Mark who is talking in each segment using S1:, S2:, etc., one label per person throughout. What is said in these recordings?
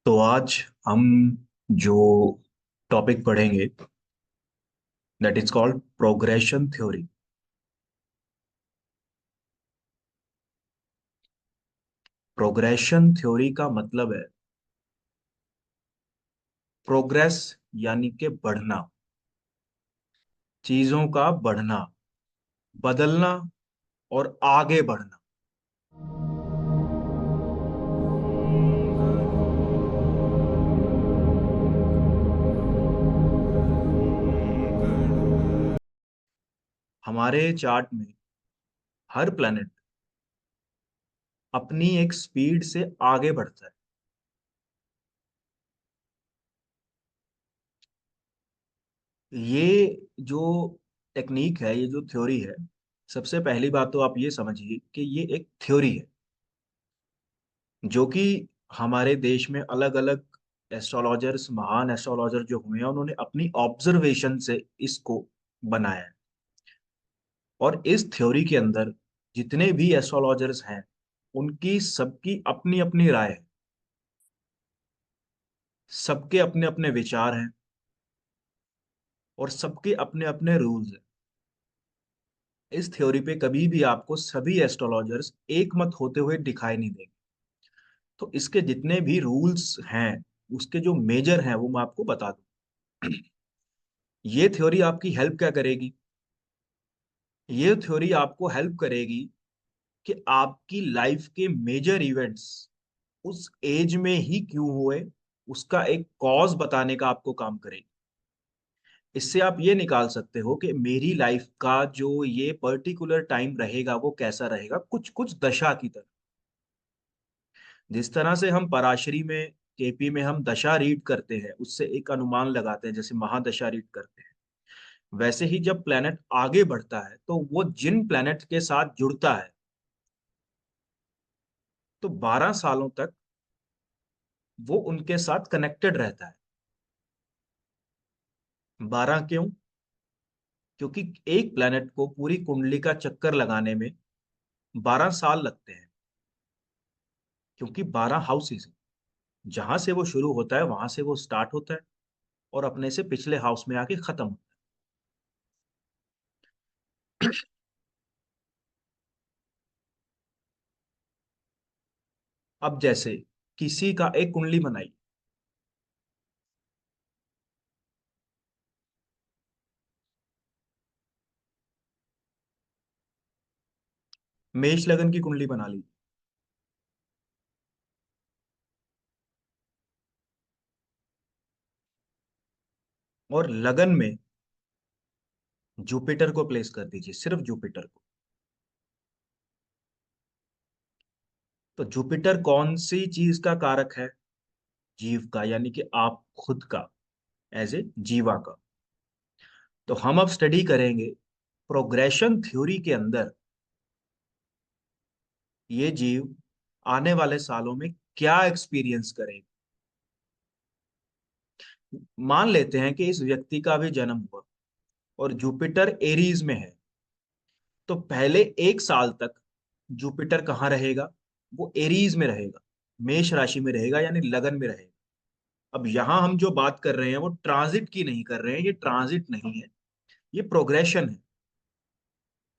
S1: तो आज हम जो टॉपिक पढ़ेंगे that is called progression theory. Progression theory का मतलब है प्रोग्रेस यानी कि बढ़ना, चीजों का बढ़ना, बदलना और आगे बढ़ना। हमारे चार्ट में हर प्लेनेट अपनी एक स्पीड से आगे बढ़ता है। ये जो टेक्निक है, ये जो थ्योरी है, सबसे पहली बात तो आप ये समझिए कि ये एक थ्योरी है जो कि हमारे देश में अलग अलग एस्ट्रोलॉजर्स, महान एस्ट्रोलॉजर जो हुए हैं, उन्होंने अपनी ऑब्जर्वेशन से इसको बनाया है। और इस थ्योरी के अंदर जितने भी एस्ट्रोलॉजर्स हैं, उनकी सबकी अपनी अपनी राय है, सबके अपने अपने विचार हैं और सबके अपने अपने रूल्स हैं। इस थ्योरी पे कभी भी आपको सभी एस्ट्रोलॉजर्स एक मत होते हुए दिखाई नहीं देंगे। तो इसके जितने भी रूल्स हैं, उसके जो मेजर हैं, वो मैं आपको बता दूं। ये थ्योरी आपकी हेल्प क्या करेगी? ये थ्योरी आपको हेल्प करेगी कि आपकी लाइफ के मेजर इवेंट्स उस एज में ही क्यों हुए, उसका एक कॉज बताने का आपको काम करेगी। इससे आप ये निकाल सकते हो कि मेरी लाइफ का जो ये पर्टिकुलर टाइम रहेगा वो कैसा रहेगा, कुछ कुछ दशा की तरह। जिस तरह से हम पराशरी में, केपी में हम दशा रीड करते हैं, उससे एक अनुमान लगाते हैं, जैसे महादशा रीड करते हैं, वैसे ही जब प्लेनेट आगे बढ़ता है तो वो जिन प्लेनेट के साथ जुड़ता है, तो 12 सालों तक वो उनके साथ कनेक्टेड रहता है। 12 क्यों? क्योंकि एक प्लेनेट को पूरी कुंडली का चक्कर लगाने में 12 साल लगते हैं, क्योंकि 12 हाउसेस हैं। जहां से वो शुरू होता है वहां से वो स्टार्ट होता है और अपने से पिछले हाउस में आके खत्म होता है। अब जैसे किसी का एक कुंडली बनाई, मेष लगन की कुंडली बना ली, और लगन में जुपिटर को प्लेस कर दीजिए, सिर्फ जुपिटर को। तो जुपिटर कौन सी चीज का कारक है? जीव का, यानी कि आप खुद का, एज ए जीवा का। तो हम अब स्टडी करेंगे प्रोग्रेशन थ्योरी के अंदर ये जीव आने वाले सालों में क्या एक्सपीरियंस करेगा। मान लेते हैं कि इस व्यक्ति का भी जन्म हुआ और जुपिटर एरीज में है, तो पहले 1 साल तक जुपिटर कहाँ रहेगा? वो एरीज में रहेगा, मेष राशि में रहेगा, यानी लगन में रहेगा। अब यहां हम जो बात कर रहे हैं वो ट्रांजिट की नहीं कर रहे हैं, ये ट्रांजिट नहीं है, ये प्रोग्रेशन है।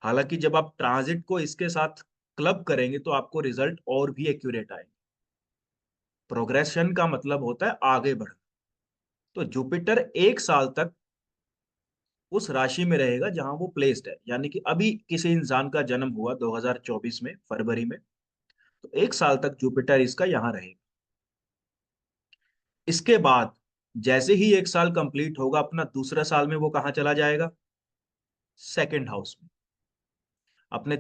S1: हालांकि जब आप ट्रांजिट को इसके साथ क्लब करेंगे तो आपको रिजल्ट और भी एक्यूरेट आएंगे। प्रोग्रेशन का मतलब होता है आगे बढ़ना। तो जुपिटर 1 साल तक उस राशि में रहेगा जहां वो प्लेस्ड है, यानी कि अभी किसी इंसान का जन्म हुआ 2024 में फरवरी में, तो 1 साल तक जुपिटर इसका यहाँ रहेगा। इसके बाद जैसे ही 1 साल कंप्लीट होगा, अपना दूसरा साल में वो कहाँ चला जाएगा? सेकेंड हाउस में। अपने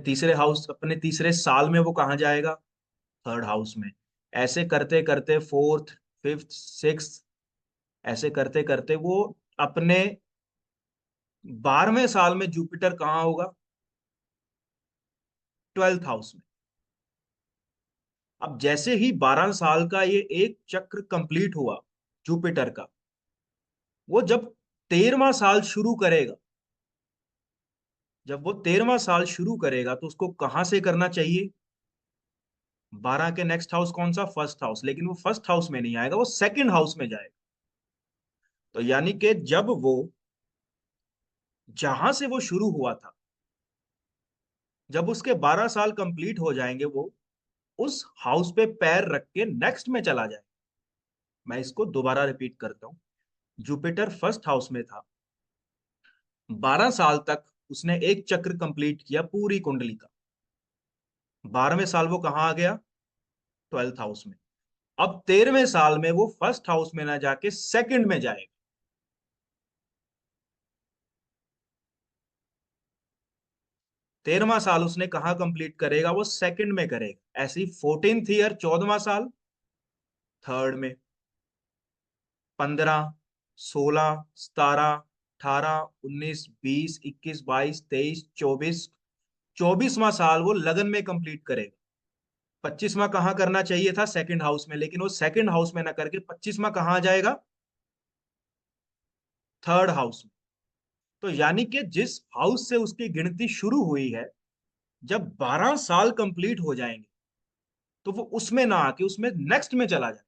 S1: तीसरे साल में वो कहाँ जाएगा? थर्ड हाउस में। ऐसे करते करते फोर्थ, फिफ्थ, सिक्स्थ, ऐसे करते करते वो अपने 12वें साल में जुपिटर कहाँ होगा? ट्वेल्थ हाउस में। अब जैसे ही 12 साल का ये एक चक्र कंप्लीट हुआ जुपिटर का, वो जब 13वां साल शुरू करेगा, जब वो 13वां साल शुरू करेगा तो उसको कहां से करना चाहिए? 12 के नेक्स्ट हाउस कौन सा? फर्स्ट हाउस, लेकिन वो फर्स्ट हाउस में नहीं आएगा, वो सेकंड हाउस में जाएगा। तो यानी कि जब वो, जहां से वो शुरू हुआ था, जब उसके 12 साल कंप्लीट हो जाएंगे, वो उस हाउस पे पैर रख के नेक्स्ट में चला जाएगा। मैं इसको दोबारा रिपीट करता हूँ। जुपिटर फर्स्ट हाउस में था, 12 साल तक उसने एक चक्र कंप्लीट किया पूरी कुंडली का। 12वें साल वो कहाँ आ गया? 12th हाउस में। अब 13वें साल में वो फर्स्ट हाउस में ना जाके सेकंड में जाएगा। 13वां साल उसने कहाँ कंप्लीट करेगा? वो सेकंड में करेगा। ऐसी 14th ईयर, 14वां साल थर्ड में। 15, 16, 17, 18, 19, 20, 21, 22, 23, 24, 24वां साल वो लगन में कंप्लीट करेगा। 25वां कहाँ करना चाहिए था? सेकंड हाउस में, लेकिन वो सेकंड हाउस में ना करके 25वां कहाँ आ जाएगा? थर्ड हाउस में। तो यानी कि जिस हाउस से उसकी गिनती शुरू हुई है, जब 12 साल कंप्लीट हो जाएंगे, तो वो उसमें ना आके उसमें नेक्स्ट में चला जाए।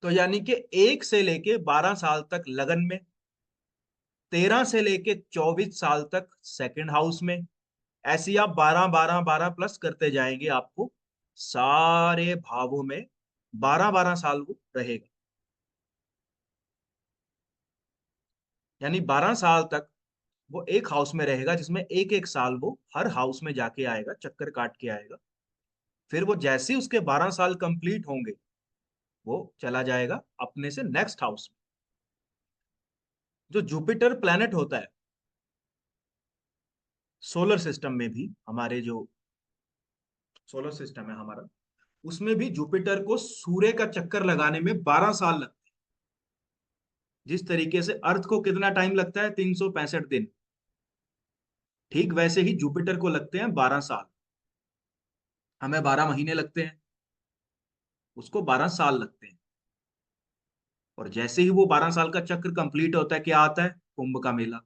S1: तो यानी कि 1 से लेके 12 साल तक लगन में, 13 से लेके 24 साल तक सेकंड हाउस में। ऐसे ही आप 12 12 12 प्लस करते जाएंगे, आपको सारे भावों में 12 12 साल वो रहेगा। यानी 12 साल तक वो एक हाउस में रहेगा, जिसमें एक एक साल वो हर हाउस में जाके आएगा, चक्कर काट के आएगा। फिर वो जैसे ही उसके 12 साल कंप्लीट होंगे, वो चला जाएगा अपने से नेक्स्ट हाउस में। जो जुपिटर प्लैनेट होता है सोलर सिस्टम में भी, हमारे जो सोलर सिस्टम है हमारा, उसमें भी जुपिटर को सूर्य का चक्कर लगाने में 12 साल लगते हैं। जिस तरीके से अर्थ को कितना टाइम लगता है? 365 दिन। ठीक वैसे ही जुपिटर को लगते हैं 12 साल। हमें 12 महीने लगते हैं, उसको 12 साल लगते हैं। और जैसे ही वो 12 साल का चक्र कंप्लीट होता है, क्या आता है? कुंभ का मेला।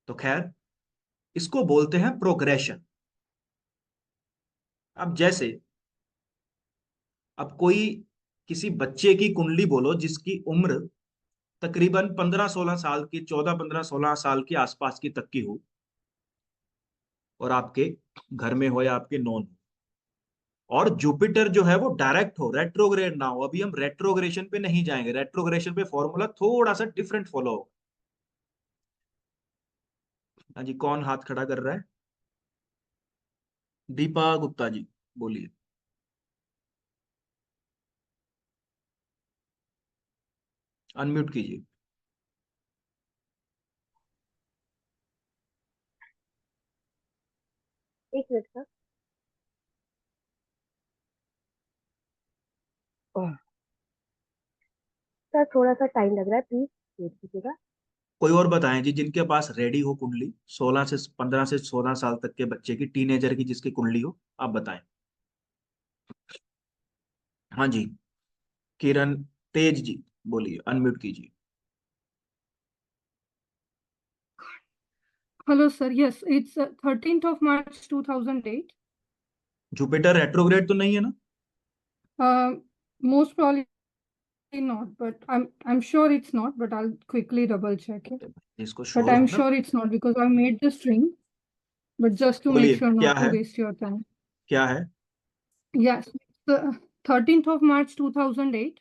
S1: तो खैर, इसको बोलते हैं प्रोग्रेशन। अब जैसे, अब कोई किसी बच्चे की कुंडली बोलो जिसकी उम्र तकरीबन 15 16 साल की, 14 15 16 साल के आसपास की तक की हो, और आपके घर में हो या आपके नॉन हो, और जुपिटर जो है वो डायरेक्ट हो, रेट्रोग्रेड ना हो। अभी हम रेट्रोग्रेशन पे नहीं जाएंगे, रेट्रोग्रेशन पे फॉर्मूला थोड़ा सा डिफरेंट फॉलो हो। हाँ जी, कौन हाथ खड़ा कर रहा है? दीपा गुप्ता जी, बोलिए। अनम्यूट कीजिए।
S2: एक मिनट का। ओह, सर थोड़ा सा टाइम लग रहा है, प्लीज वेट कीजिएगा।
S1: कोई और बताएं जी, जिनके पास रेडी हो कुंडली, 15 से 16 साल तक के बच्चे की, टीनेजर की जिसकी कुंडली हो, आप बताएं। हाँ जी, किरण तेज जी, बोलिए, अनम्यूट कीजिए।
S3: Hello, sir. Yes, it's 13th of March 2008.
S1: Jupiter retrograde तो नहीं है ना?
S3: Uh, Most probably not, but I'm sure it's not, but I'll quickly double check it.
S1: इसको
S3: But
S1: श्योर
S3: I'm
S1: हो ना?
S3: sure it's not because I made the string, but just to make
S1: बोलिए,
S3: sure
S1: क्या
S3: not to
S1: है?
S3: waste your time.
S1: क्या है?
S3: Yes, the 13th of March 2008.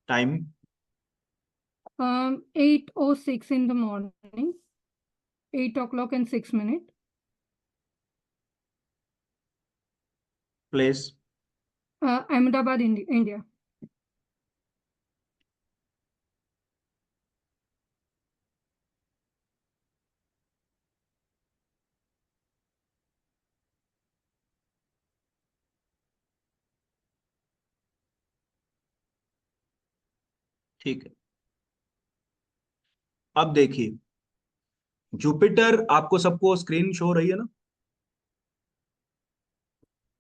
S1: Time?
S3: 8:06 in the morning, 8 o'clock and 6 minutes.
S1: Place?
S3: Ahmedabad, India.
S1: ठीक है। अब देखिए, Jupiter आपको सबको स्क्रीन शो रही है ना?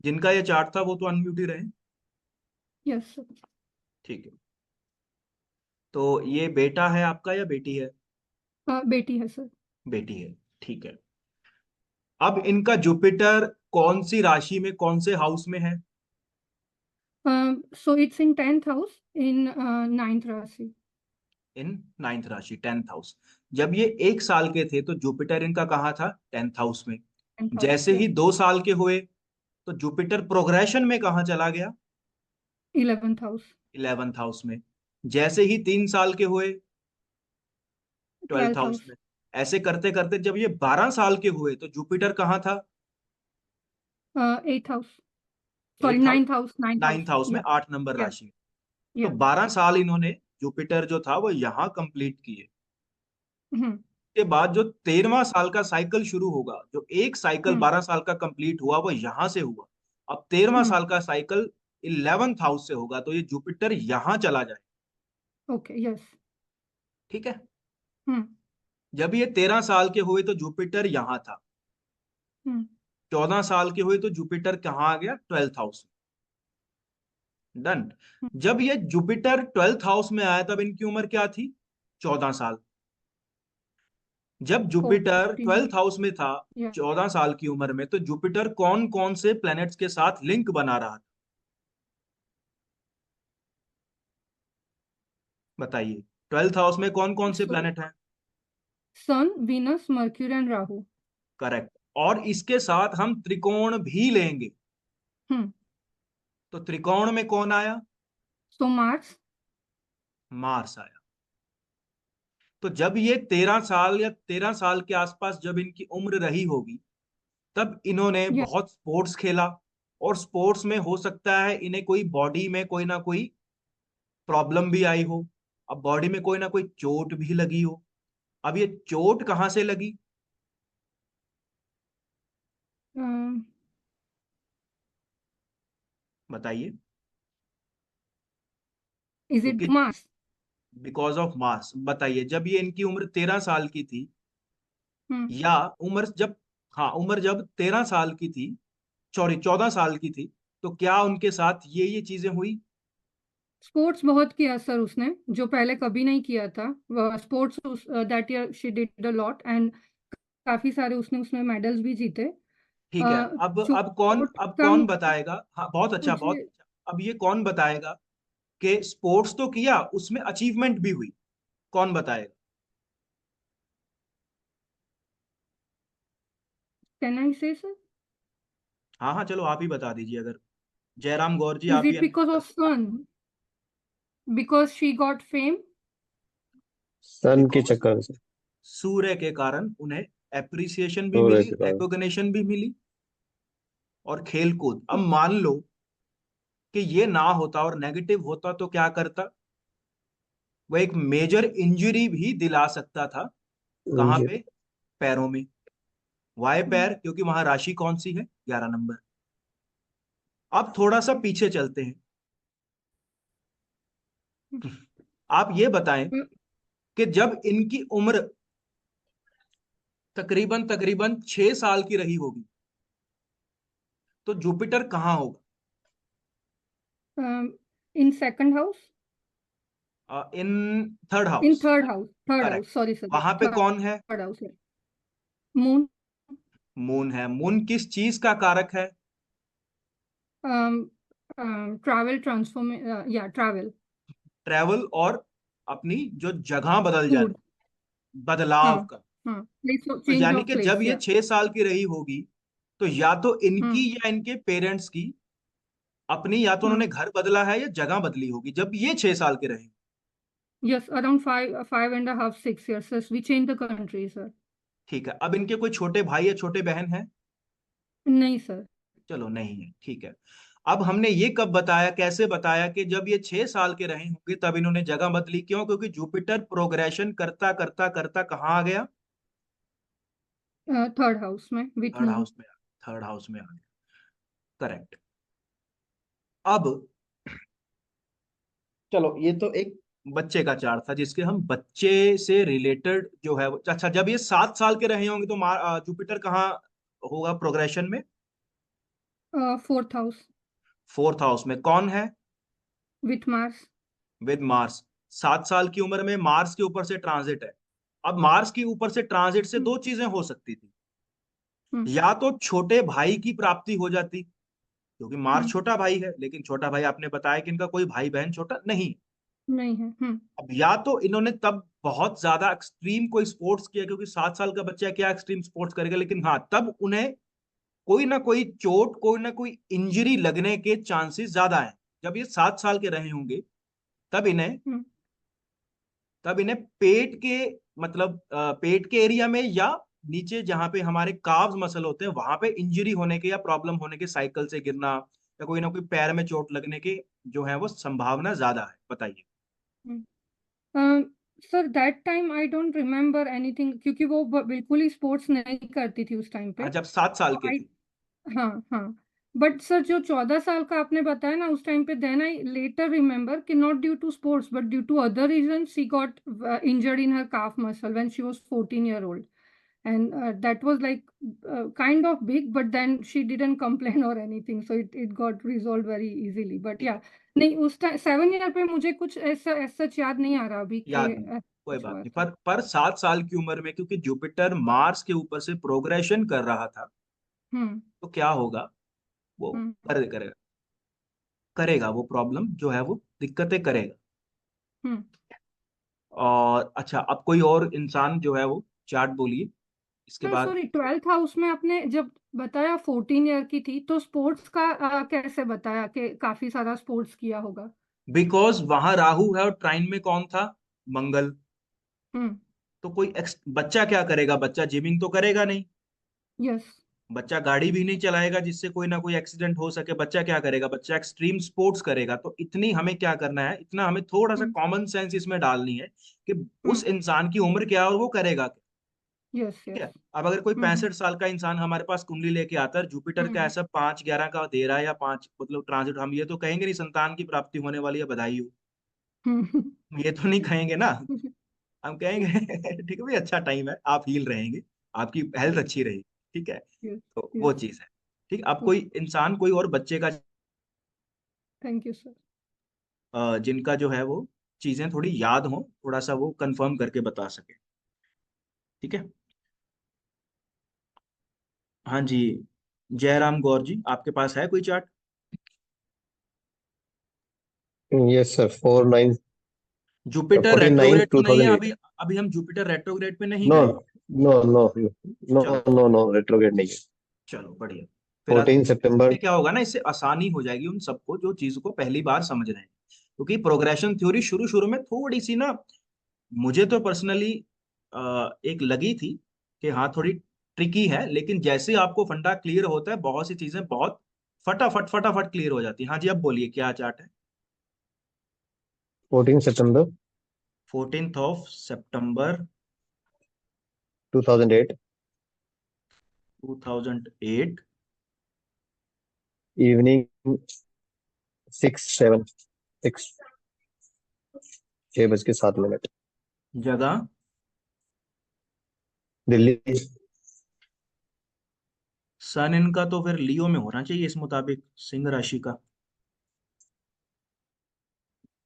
S1: जिनका ये चार्ट था वो तो अनम्यूट ही रहे।
S3: Yes, sir.
S1: ठीक है। तो ये बेटा है आपका या बेटी है?
S3: बेटी है सर।
S1: बेटी है, ठीक है। अब इनका जुपिटर कौन सी राशि में, कौन से हाउस में है?
S3: So it's in 10th house in 9th राशि।
S1: इन नाइन्थ राशि, 10th हाउस। जब ये 1 साल के थे तो जुपिटर इनका कहाँ था? 10th हाउस में।
S3: 10th हाउस
S1: जैसे
S3: या
S1: ही 2 साल के हुए तो जुपिटर प्रोग्रेशन में कहाँ चला गया?
S3: 11th house.
S1: 11th हाउस में। जैसे ही 3 साल के हुए, 12th
S3: 12th
S1: हाउस
S3: हाउस।
S1: में। ऐसे करते करते जब ये 12 साल के हुए तो जुपिटर कहाँ था?
S3: 8th house, sorry
S1: eighth house,
S3: 9th house, 9th house,
S1: 9th house में,
S3: या
S1: 8 नंबर
S3: या
S1: राशि में। तो
S3: या
S1: 12 साल इन्होंने जुपिटर जो था वो यहाँ कंप्लीट किए।
S3: हम्म
S1: के बाद जो 13वां साल का साइकिल शुरू होगा, जो एक साइकिल
S3: हम्म
S1: 12 साल का कंप्लीट हुआ वो यहां से हुआ। अब 13वां
S3: हम्म
S1: साल का साइकिल 11th हाउस से होगा, तो ये जुपिटर यहां चला जाए।
S3: Okay, yes.
S1: ठीक है।
S3: हम्म
S1: जब ये 13 साल के हुए तो जुपिटर यहां था।
S3: हम्म
S1: 14 साल के हुए तो जुपिटर कहाँ आ गया? 12th हाउस में। डन। जब ये जुपिटर 12th हाउस में आया तब इनकी उम्र क्या थी? 14 साल। जब
S3: ओके,
S1: जुपिटर 12th हाउस में था,
S3: या
S1: 14 साल की उम्र में, तो जुपिटर कौन कौन से प्लैनेट्स के साथ लिंक बना रहा था? बताइए। 12th हाउस में कौन कौन से
S3: सो
S1: प्लैनेट हैं?
S3: Sun, Venus, Mercury and Rahu.
S1: Correct. और इसके साथ हम त्रिकोण भी लेंगे।
S3: हम्म
S1: तो त्रिकोण में कौन आया?
S3: सो मार्स।
S1: मार्स आया। तो जब ये 13 साल या 13 साल के आसपास जब इनकी उम्र रही होगी, तब इन्होंने
S3: या
S1: बहुत स्पोर्ट्स खेला। और स्पोर्ट्स में हो सकता है इन्हें कोई बॉडी में कोई ना कोई प्रॉब्लम भी आई हो। अब बॉडी में कोई ना कोई चोट भी लगी हो। अब ये चोट कहाँ से लगी? बताइए।
S3: इज इट
S1: क्योंकि
S3: मार्स?
S1: Because of mass. बताइए, जब ये इनकी उम्र 13 साल की थी,
S3: हम्म
S1: या उम्र जब, हाँ, उम्र जब 13 साल की थी, सॉरी 14 साल की थी, तो क्या उनके साथ ये चीजें हुई?
S3: स्पोर्ट्स बहुत किया सर उसने, जो पहले कभी नहीं किया था। Sports that year she did a lot, and काफी सारे उसने उसमें मेडल्स भी जीते।
S1: ठीक है।
S3: चोट
S1: अब
S3: का
S1: कौन बताएगा? हाँ, बहुत अच्छा, बहुत
S3: मुझे
S1: अच्छा। अब ये कौन बताएगा कि स्पोर्ट्स तो किया, उसमें अचीवमेंट भी हुई? कौन बताएगा?
S3: कैन आई से सर?
S1: हाँ हाँ, चलो आप ही बता दीजिए, अगर जयराम गौर जी
S3: इज
S1: आप ही
S3: it because
S1: unmute
S3: of sun? Because she got fame.
S4: Sun के
S1: बिकॉज
S4: चक्कर से।
S1: सूर्य के कारण उन्हें एप्रिसिएशन भी
S4: सूर्य
S1: मिली,
S4: के कारण।
S1: रिकॉग्निशन भी मिली, और खेलकूद। अब
S3: अच्छा।
S1: मान लो कि ये ना होता और नेगेटिव होता तो क्या करता? वो एक मेजर इंजरी भी दिला सकता था। कहाँ
S4: जी।
S1: पे? पैरों में। वाई पैर? क्योंकि वहां राशि कौन सी है? 11 नंबर। अब थोड़ा सा पीछे चलते हैं। आप ये बताएं कि जब इनकी उम्र तकरीबन तकरीबन 6 साल की रही होगी, तो जुपिटर कहाँ होगा?
S3: In second house,
S1: in third
S3: in
S1: house.
S3: Third house, third
S1: correct.
S3: House, sorry sir,
S1: वहां पे कौन है?
S3: थर्ड हाउस है। मून।
S1: मून है। मून किस चीज का कारक है?
S3: ट्रैवल, ट्रांसफॉर्म, या ट्रैवल।
S1: ट्रेवल, और अपनी जो जगह बदल
S3: फूड।
S1: जाती, बदलाव
S3: हाँ
S1: का।
S3: हाँ, प्लेस,
S1: तो
S3: चेंज
S1: यानी
S3: ऑफ
S1: कि जब
S3: प्लेस,
S1: ये
S3: या
S1: 6 साल की रही होगी, तो या तो
S3: हम्म
S1: इनकी या इनके पेरेंट्स की अपनी, या तो
S3: हम्म
S1: उन्होंने घर बदला है या जगह बदली होगी जब ये 6 साल के रहे।
S3: yes, around 5.5, 6 years, yes, we changed the country, sir.
S1: ठीक है। अब इनके कोई छोटे भाई या छोटे बहन हैं?
S3: नहीं सर।
S1: चलो, नहीं है, ठीक है। अब हमने ये कब बताया, कैसे बताया कि जब ये 6 साल के रहे होंगे तब इन्होंने जगह बदली। क्यों? क्योंकि जुपिटर प्रोग्रेशन करता करता करता कहाँ आ गया?
S3: थर्ड हाउस में विथ
S1: थर्ड
S3: मून।
S1: हाउस में। थर्ड हाउस में आ गया। करेक्ट। अब चलो, ये तो एक बच्चे का चार्ट था जिसके हम बच्चे से रिलेटेड जो है अच्छा, जब ये 7 साल के रहे होंगे तो जुपिटर कहाँ होगा प्रोग्रेशन में?
S3: फोर्थ हाउस
S1: फोर्थ हाउस में। कौन है?
S3: With Mars.
S1: With Mars. 7 साल की उम्र में मार्स के ऊपर से ट्रांजिट है। अब मार्स के ऊपर से ट्रांजिट से दो चीजें हो सकती थी,
S3: हम्म
S1: या तो छोटे भाई की प्राप्ति हो जाती, क्योंकि मार्स
S3: हम्म
S1: छोटा भाई है, लेकिन छोटा भाई आपने बताया कि इनका कोई भाई बहन छोटा नहीं।
S3: नहीं है।
S1: अब या तो इन्होंने तब बहुत ज्यादा एक्सट्रीम कोई स्पोर्ट्स किया, क्योंकि 7 साल का बच्चा क्या एक्सट्रीम स्पोर्ट्स करेगा, लेकिन हाँ तब उन्हें कोई ना कोई चोट, कोई ना कोई इंजरी लगने के चांसेस ज्यादा हैं। जब ये 7 साल के रहे होंगे तब इन्हें
S3: हम्म
S1: तब इन्हें पेट के, मतलब पेट के एरिया में या नीचे जहां पे हमारे काव्स मसल होते हैं वहां पे इंजरी होने के या प्रॉब्लम होने के, साइकिल से गिरना या कोई ना कोई पैर में चोट लगने के जो है वो संभावना ज्यादा है। बताइए।
S3: Sir that time I don't remember anything, क्योंकि वो बिल्कुल ही स्पोर्ट्स नहीं करती थी उस टाइम पे।
S1: जब 7 साल
S3: तो
S1: के
S3: आई,
S1: थे।
S3: हाँ हाँ, बट सर जो 14 साल का आपने बताया ना उस टाइम पे, देन आई लेटर रिमेम्बर कि not due to sports but due to other reason she got injured in her calf muscle when she was 14 year old, and that was like kind of big, but then she didn't complain or anything, so it got resolved very easily. But yeah, नहीं उस time 7 year पे मुझे कुछ ऐसा ऐसा याद नहीं आ रहा अभी कि
S1: याद नहीं, कोई
S3: कुछ
S1: बात
S3: हुआ
S1: नहीं,
S3: था।
S1: पर 7 साल की उम्र में क्योंकि जुपिटर मार्स के ऊपर से प्रोग्रेशन कर रहा था,
S3: हम्म
S1: तो क्या होगा, वो
S3: हम्म
S1: करेगा करेगा वो प्रॉब्लम जो है वो दिक्कतें करेगा।
S3: हम्म
S1: और अच्छा, अब कोई और इंसान जो है वो चार्ट बोलिए इसके
S3: नहीं
S1: बाद।
S3: सॉरी, 12th हाउस में आपने जब बताया 14 year की थी, तो स्पोर्ट्स का कैसे बताया कि काफी सारा स्पोर्ट्स किया होगा?
S1: बिकॉज वहां राहु है और ट्राइन में कौन था, मंगल।
S3: हम्म
S1: तो बच्चा क्या करेगा, बच्चा जिमिंग तो करेगा नहीं,
S3: यस।
S1: बच्चा गाड़ी भी नहीं चलाएगा जिससे कोई ना कोई एक्सीडेंट हो सके, बच्चा क्या करेगा, बच्चा एक्सट्रीम स्पोर्ट्स करेगा। तो इतनी हमें क्या करना है, इतना हमें थोड़ा सा
S3: हम्म
S1: कॉमन सेंस इसमें डालनी है कि
S3: हम्म
S1: उस इंसान की उम्र क्या है और वो करेगा क्या।
S3: यस
S1: ठीक
S3: यस।
S1: है। अब अगर कोई
S3: हम्म
S1: 65 साल का इंसान हमारे पास कुंडली लेके आता है, जुपिटर का
S3: हम्म
S1: ऐसा 5-11 का दे रहा है या 5 मतलब ट्रांजिट, हम ये तो कहेंगे नहीं संतान की प्राप्ति होने वाली है, बधाई हो।
S3: हम्म
S1: हम ये तो नहीं कहेंगे ना। हम कहेंगे ठीक है भाई, अच्छा टाइम है, आप हील रहेंगे, आपकी हेल्थ
S3: यस
S1: अच्छी रहेगी। ठीक है।
S3: यस
S1: तो वो
S3: यस।
S1: चीज है। ठीक, अब कोई इंसान कोई और बच्चे का
S3: थैंक यू सर।
S1: जिनका जो है वो चीजें थोड़ी याद हो, थोड़ा सा वो कंफर्म करके बता सके। ठीक है। हाँ जी, जयराम गौर जी, आपके पास है कोई chart?
S4: Yes sir, 4/9
S1: Jupiter
S4: 14/9
S1: retrograde तो नहीं है
S4: 2008।
S1: अभी? अभी हम जुपिटर रेट्रोग्रेड पे नहीं
S4: नो
S1: गए।
S4: नो नो नो
S1: चलो,
S4: नो नो, रेट्रोगेट नहीं है।
S1: चलो बढ़िया। फिर
S4: 14 सितंबर।
S1: इससे क्या होगा ना, इससे आसानी हो जाएगी उन सबको जो चीज को पहली बार समझ रहे हैं, क्योंकि प्रोग्रेशन थ्योरी शुरू शुरू में थोड़ी सी ना, मुझे तो पर्सनली एक लगी थी कि हाँ थोड़ी ट्रिकी है, लेकिन जैसे आपको फंडा क्लियर होता है बहुत सी चीजें बहुत फटाफट फटाफट क्लियर हो जाती है। हाँ जी, अब बोलिए क्या चार्ट है?
S4: 14 सितंबर
S1: 14 सितंबर
S4: 2008,
S1: 2008।
S4: इवनिंग 6
S1: जगह?
S4: दिल्ली।
S1: सन इनका तो फिर लियो में होना चाहिए इस मुताबिक, सिंह राशि का।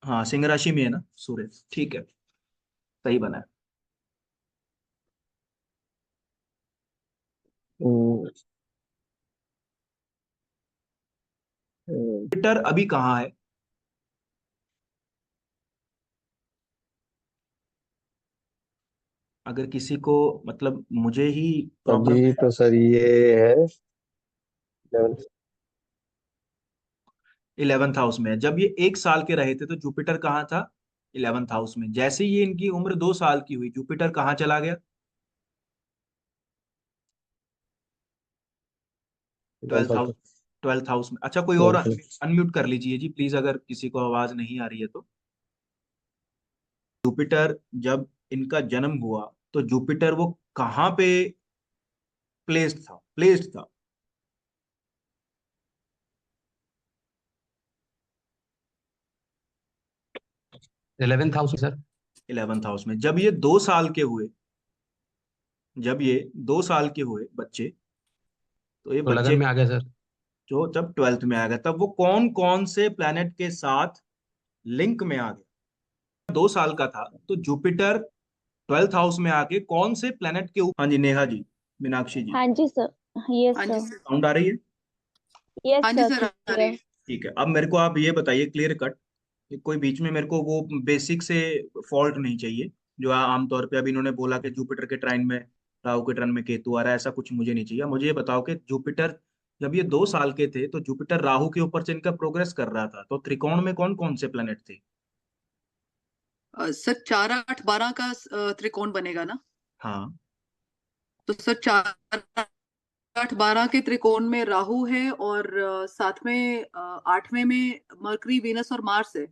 S1: हाँ सिंह राशि में है ना सूर्य, ठीक है, सही बना है।
S4: हम्म, हम्म,
S1: जुपिटर अभी कहाँ है? अगर किसी को, मतलब मुझे ही प्रॉब्लम
S4: अभी
S1: है।
S4: तो सर ये है 11।
S1: 11th हाउस में है। जब ये 1 साल के रहे थे तो जुपिटर कहाँ था? 11th हाउस में। जैसे ही ये इनकी उम्र 2 साल की हुई, जुपिटर कहाँ चला गया? 12th house. 12th हाउस में। अच्छा, कोई और अनम्यूट कर लीजिए जी प्लीज, अगर किसी को आवाज नहीं आ रही है तो। जुपिटर जब इनका जन्म हुआ तो जुपिटर वो कहाँ पे प्लेस्ड था?
S5: 11th हाउस में सर।
S1: 11th हाउस में। जब ये 2 साल के हुए बच्चे, तो ये
S5: तो लगन
S1: बच्चे
S5: में आ गया सर।
S1: जो जब 12th में आ गया, तब वो कौन कौन से प्लेनेट के साथ लिंक में आ गया? 2 साल का था तो जुपिटर 12th हाउस में आके कौन से प्लेनेट के ऊपर। हाँ जी नेहा जी, मीनाक्षी जी,
S2: हाँ जी सर, यस
S6: हाँ जी
S2: सर,
S6: सर।
S1: साउंड आ रही है?
S2: यस
S6: हाँ जी
S2: सर,
S6: सर, आ रही
S2: क्लियर।
S6: है।
S1: ठीक है, अब मेरे को आप ये बताइए क्लियर कट, कि कोई बीच में मेरे को वो बेसिक से फॉल्ट नहीं चाहिए, जो आमतौर पे अभी इन्होंने बोला कि जुपिटर के ट्राइन में राहु के ट्राइन में केतु आ रहा है, ऐसा कुछ मुझे नहीं चाहिए। मुझे ये बताओ कि जुपिटर जब ये 2 साल के थे तो जुपिटर राहु के ऊपर से इनका प्रोग्रेस कर रहा था, तो त्रिकोण में कौन कौन से प्लेनेट थे?
S6: सर 4, 8, 12 का त्रिकोण बनेगा ना?
S1: हाँ
S6: तो सर 4, 8, 12 के त्रिकोण में राहु है और साथ में 8वें में मरकरी, वीनस और मार्स है।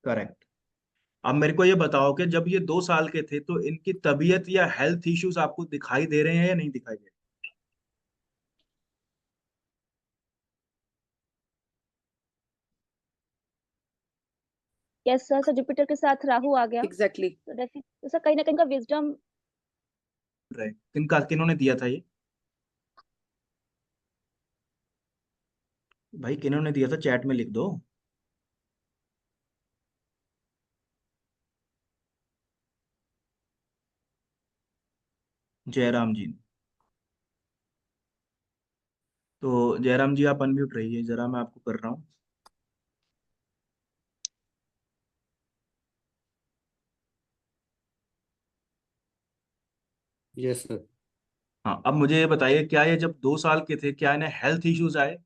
S1: करेक्ट। अब मेरे को ये बताओ कि जब ये 2 साल के थे तो इनकी तबीयत या हेल्थ इश्यूज आपको दिखाई दे रहे हैं या नहीं दिखाई दे रहे?
S2: यस सर, सर जुपिटर के साथ राहु आ गया
S6: एग्जैक्टली।
S2: तो डेफिनेटली सर कहीं ना कहीं का विजडम।
S1: रहे किनका, किन्होंने दिया था ये? भाई किन्होंने दिया था, चैट में लिख दो। जयराम जी। तो जयराम जी आप अनम्यूट रहिए जरा, मैं आपको कर रहा हूँ।
S4: Yes sir.
S1: हाँ अब मुझे ये बताइए, क्या ये जब 2 साल के थे क्या इन्हें हेल्थ इश्यूज आए?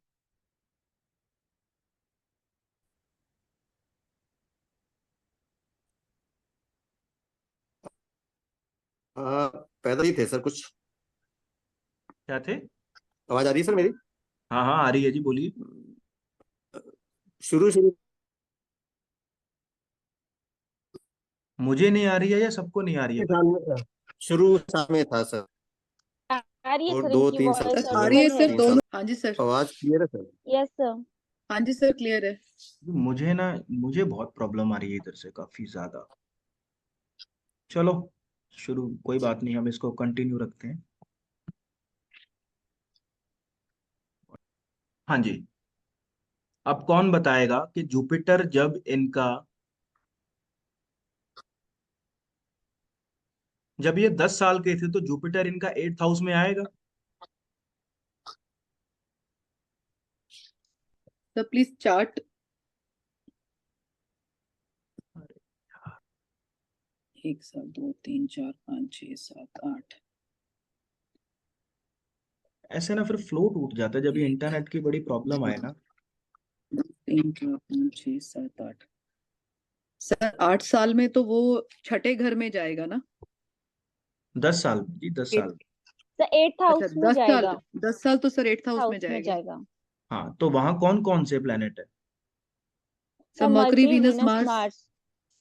S4: पैदा ही थे सर कुछ।
S1: क्या थे?
S4: आवाज आ रही है सर मेरी?
S1: हाँ हाँ आ रही है जी, बोलिए।
S4: शुरू शुरू
S1: मुझे नहीं आ रही है या सबको नहीं आ रही है
S4: के
S1: भाई?
S4: साल में था। शुरू साल में था सर।
S2: आ रही है
S4: और
S2: सर,
S4: दो
S2: इनकी
S4: तीन साल
S2: वॉइस
S6: सर आ रही है
S2: ऑडिबल है।
S6: सर
S4: 3 साल।
S6: दोनों। हाँ जी सर।
S4: आवाज क्लियर है सर?
S2: Yes sir.
S6: हाँ जी सर, क्लियर है।
S1: मुझे ना, मुझे बहुत प्रॉब्लम आ रही है इधर से काफी ज्यादा। चलो शुरू, कोई बात नहीं, हम इसको कंटिन्यू रखते हैं। हाँ जी, अब कौन बताएगा कि जुपिटर जब ये 10 साल के थे तो जुपिटर इनका 8th हाउस में आएगा?
S6: Sir please chart. 1 7 2 3 4 5 6 7 8।
S1: ऐसे ना फिर फ्लो टूट जाता है जब ये इंटरनेट की बड़ी प्रॉब्लम आए ना।
S6: 3 4 5 6 7 8। सर 8 साल में तो वो छठे घर में जाएगा ना?
S1: 10 साल में जी, 10 साल।
S2: सर 8th
S6: अच्छा
S2: हाउस में
S6: 10 साल।
S2: जाएगा,
S6: 10 साल तो सर 8th हाउस में
S2: हाउस में
S6: जाएगा।
S2: जाएगा।
S1: हाँ तो वहां कौन कौन से प्लेनेट है?
S6: Sir
S2: sir
S6: mercury,
S2: mercury,
S6: Venus,
S2: Venus,
S6: Mars.
S2: Mars.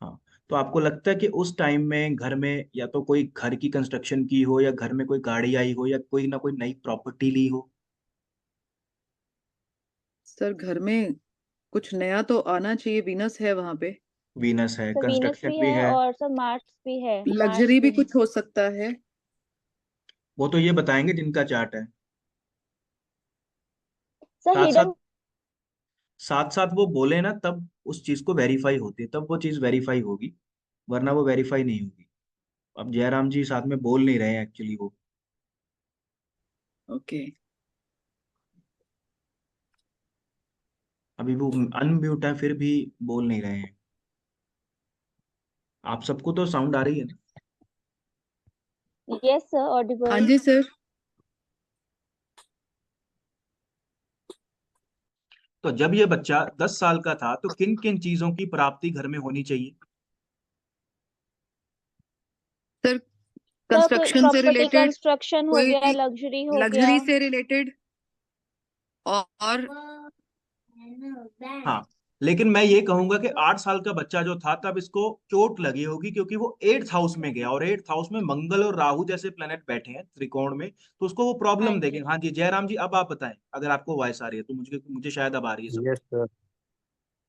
S1: हाँ तो आपको लगता है कि उस टाइम में घर में या तो कोई घर की कंस्ट्रक्शन की हो, या घर में कोई गाड़ी आई हो, या कोई ना कोई नई प्रॉपर्टी ली हो?
S6: सर घर में कुछ नया तो आना चाहिए, वीनस है वहां पे।
S1: वीनस है,
S2: सर वीनस
S1: कंस्ट्रक्शन
S2: भी
S1: भी
S2: है
S1: है।
S2: और सर मार्स भी है, मार्स
S6: लग्जरी भी
S2: भी है।
S6: कुछ हो सकता है।
S1: वो तो ये बताएंगे जिनका चार्ट है।
S2: सर
S1: साथ साथ
S2: हिडन।
S1: साथ साथ वो बोले ना तब उस चीज को वेरीफाई होती है, तब वो चीज वेरीफाई होगी, वरना वो वेरीफाई नहीं होगी। अब जयराम जी साथ में बोल नहीं रहे हैं एक्चुअली, वो
S6: ओके।
S1: अभी वो अनम्यूट है फिर भी बोल नहीं रहे हैं। आप सबको तो साउंड आ रही है ना?
S2: यस सर,
S6: हाँ
S2: ऑडिबल।
S6: जी सर।
S1: तो जब ये बच्चा 10 साल का था तो किन किन चीजों की प्राप्ति घर में होनी चाहिए?
S6: सर
S2: सर
S6: कंस्ट्रक्शन से
S2: प्रॉपर्टी
S6: रिलेटेड,
S2: कंस्ट्रक्शन हो
S6: कोई
S2: गया, लग्जरी हो गया।
S6: लग्जरी से रिलेटेड और
S1: हाँ, लेकिन मैं ये कहूंगा कि 8 साल का बच्चा जो था तब इसको चोट लगी होगी, क्योंकि वो 8th हाउस में गया और 8th हाउस में मंगल और राहु जैसे प्लेनेट बैठे हैं त्रिकोण में, तो उसको वो
S2: हाँ
S1: प्रॉब्लम
S2: जी।
S1: देंगे। हाँ जी जयराम जी, अब आप बताएं, अगर आपको वॉइस आ रही है तो, मुझे मुझे शायद अब आ रही है सब।
S4: Yes sir.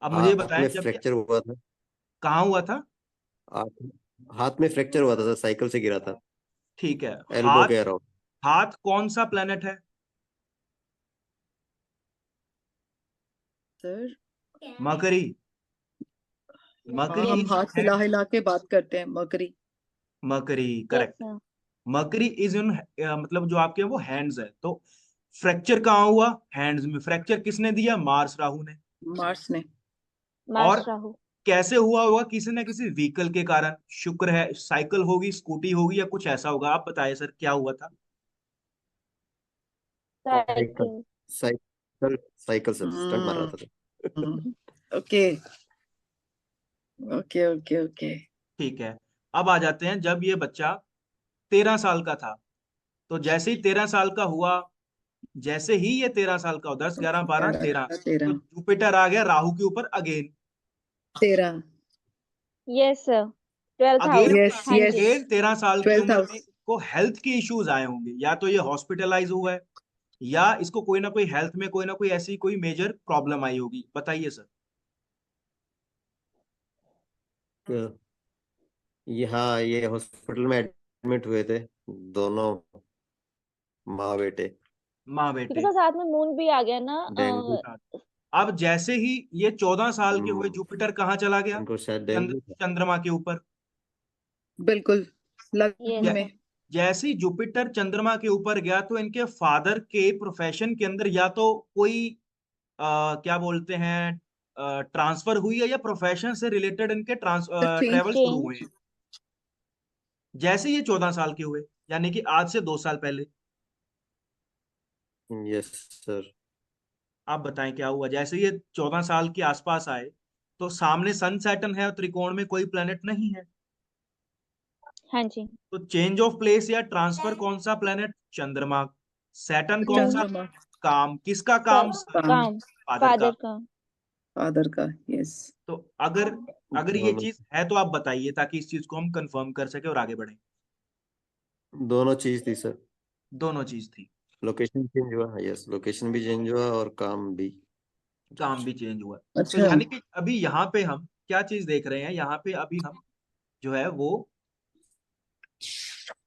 S1: अब मुझे ये
S4: हाथ
S1: बताएं,
S4: में
S1: जब ये
S4: फ्रैक्चर हुआ था।
S1: कहाँ हुआ था?
S4: हाथ हाथ में फ्रैक्चर हुआ था सर, साइकिल से गिरा था।
S1: ठीक है।
S4: एल्बो
S1: हाथ,
S4: के अराउंड।
S1: हाथ कौन सा प्लेनेट है?
S6: सर
S1: मकरी।
S6: हाँ,
S1: मर्करी
S6: हम
S1: इज
S6: हाथ हिला हिला के बात करते हैं। Mercury.
S1: Mercury
S2: yes
S1: correct.
S2: Sir.
S1: Mercury is in मतलब जो आपके वो हैंड्स है, तो फ्रैक्चर कहाँ हुआ? हैंड्स में। फ्रैक्चर किसने दिया? मार्स राहु ने।
S6: मार्स ने।
S1: और
S2: मार्स राहु।
S1: कैसे हुआ होगा? किसी ना किसी व्हीकल के कारण। शुक्र है, साइकिल होगी, स्कूटी होगी, या कुछ ऐसा होगा। आप बताइए सर क्या हुआ था?
S4: Cycle
S2: cycle.
S4: साइकिल साइकिल से स्टंट मार रहा था तो।
S6: Okay okay okay okay.
S1: ठीक है। अब आ जाते हैं, जब ये बच्चा 13 साल का था, तो जैसे ही 13 साल का हुआ, जैसे ही ये 13 साल का हो, 10 11 12 13, तो
S6: 13
S1: जुपिटर आ गया राहु के ऊपर again.
S6: 13।
S2: Yes sir. 12th
S1: again
S2: house.
S6: Yes
S2: हाँ
S6: यस।
S2: जी।
S1: 13 साल की
S6: 12th
S1: उम्र में
S6: हाउस।
S1: इसको हेल्थ के इश्यूज आए होंगे, या तो ये हॉस्पिटलाइज हुआ है, या इसको कोई ना कोई हेल्थ में कोई ना कोई ऐसी कोई मेजर प्रॉब्लम आई होगी। बताइए सर।
S4: हाँ, ये हॉस्पिटल में एडमिट हुए थे दोनों माँ बेटे।
S1: माँ
S2: क्योंकि
S1: बेटे।
S2: सर साथ में मून भी आ गया ना।
S4: डेंगू।
S1: अब जैसे ही ये 14 साल के हुए,
S4: हम्म,
S1: जुपिटर कहाँ चला गया?
S4: इनको शायद डेंगू था।
S1: चंद्रमा के ऊपर।
S6: बिल्कुल लग्न
S2: यस
S1: जै-
S6: में।
S1: जैसे ही जुपिटर चंद्रमा के ऊपर गया, तो इनके फादर के प्रोफेशन के अंदर या तो कोई क्या बोलते हैं, ट्रांसफर हुई है, या प्रोफेशन से रिलेटेड इनके
S6: चेंज।
S1: ट्रेवल शुरू हुए
S2: चेंज।
S1: हैं। जैसे ये 14 साल के हुए, यानी कि आज से 2 साल पहले।
S4: Yes sir.
S1: आप बताएं क्या हुआ? जैसे ये 14 साल के आसपास आए, तो सामने सन सैटर्न है और त्रिकोण में कोई प्लेनेट नहीं है,
S2: हाँ जी।
S1: तो चेंज ऑफ प्लेस या ट्रांसफर कौन सा प्लेनेट? चंद्रमा। सैटर्न कौन सा?
S2: मून।
S6: चंद्रमा।
S1: काम। किसका काम?
S6: काम।
S2: काम।
S1: फादर का।
S2: फादर का।
S6: फादर का। यस।
S1: तो अगर अगर ये
S4: दोनों
S1: चीज है तो आप बताइए, ताकि इस चीज को हम कंफर्म कर सके और आगे बढ़े।
S4: दोनों चीज थी सर।
S1: दोनों चीज थी।
S4: लोकेशन चेंज हुआ। यस, लोकेशन भी चेंज हुआ और काम भी।
S1: काम भी चेंज हुआ। तो
S6: अच्छा।
S1: यानी कि अभी यहाँ पे हम क्या चीज देख रहे हैं? यहाँ पे अभी हम जो है वो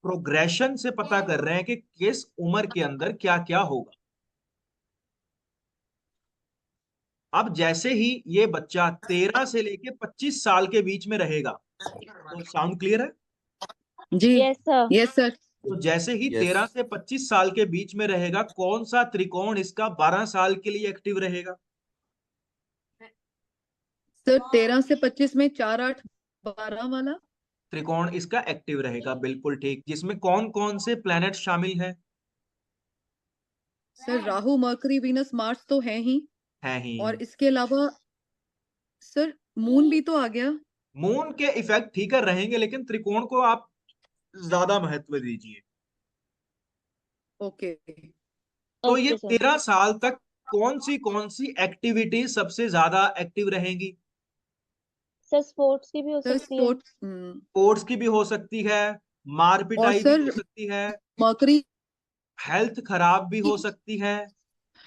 S1: प्रोग्रेशन से पता कर रहे हैं कि किस उम्र के अंदर क्या क्या होगा। अब जैसे ही ये बच्चा 13 से लेके 25 साल के बीच में रहेगा, तो साउंड क्लियर है?
S6: जी।
S2: Yes sir.
S6: Yes sir.
S1: तो जैसे ही
S4: यस
S1: 13 से 25 साल के बीच में रहेगा, कौन सा त्रिकोण इसका 12 साल के लिए एक्टिव रहेगा?
S6: सर 13 से 25 में 4 8 12 वाला।
S1: त्रिकोण इसका एक्टिव रहेगा, बिल्कुल ठीक। जिसमें कौन कौन से प्लैनेट शामिल हैं?
S6: Sir Rahu mercury Venus Mars तो है ही।
S1: है ही।
S6: और इसके अलावा सर मून भी तो आ गया।
S1: मून के इफेक्ट ठीक है रहेंगे, लेकिन त्रिकोण को आप ज्यादा महत्व दीजिए।
S6: ओके।
S1: तो ये
S2: ओके सर।
S1: 13 साल तक कौन सी एक्टिविटी सबसे ज्यादा एक्टिव रहेंगी?
S2: सर स्पोर्ट्स की भी हो
S6: सर
S2: सकती है।
S6: स्पोर्ट्स।
S1: स्पोर्ट्स की भी हो सकती है, मार
S6: और
S1: पिटाई भी
S6: सर
S1: हो सकती है,
S6: मरकरी।
S1: हेल्थ खराब भी हो सकती है,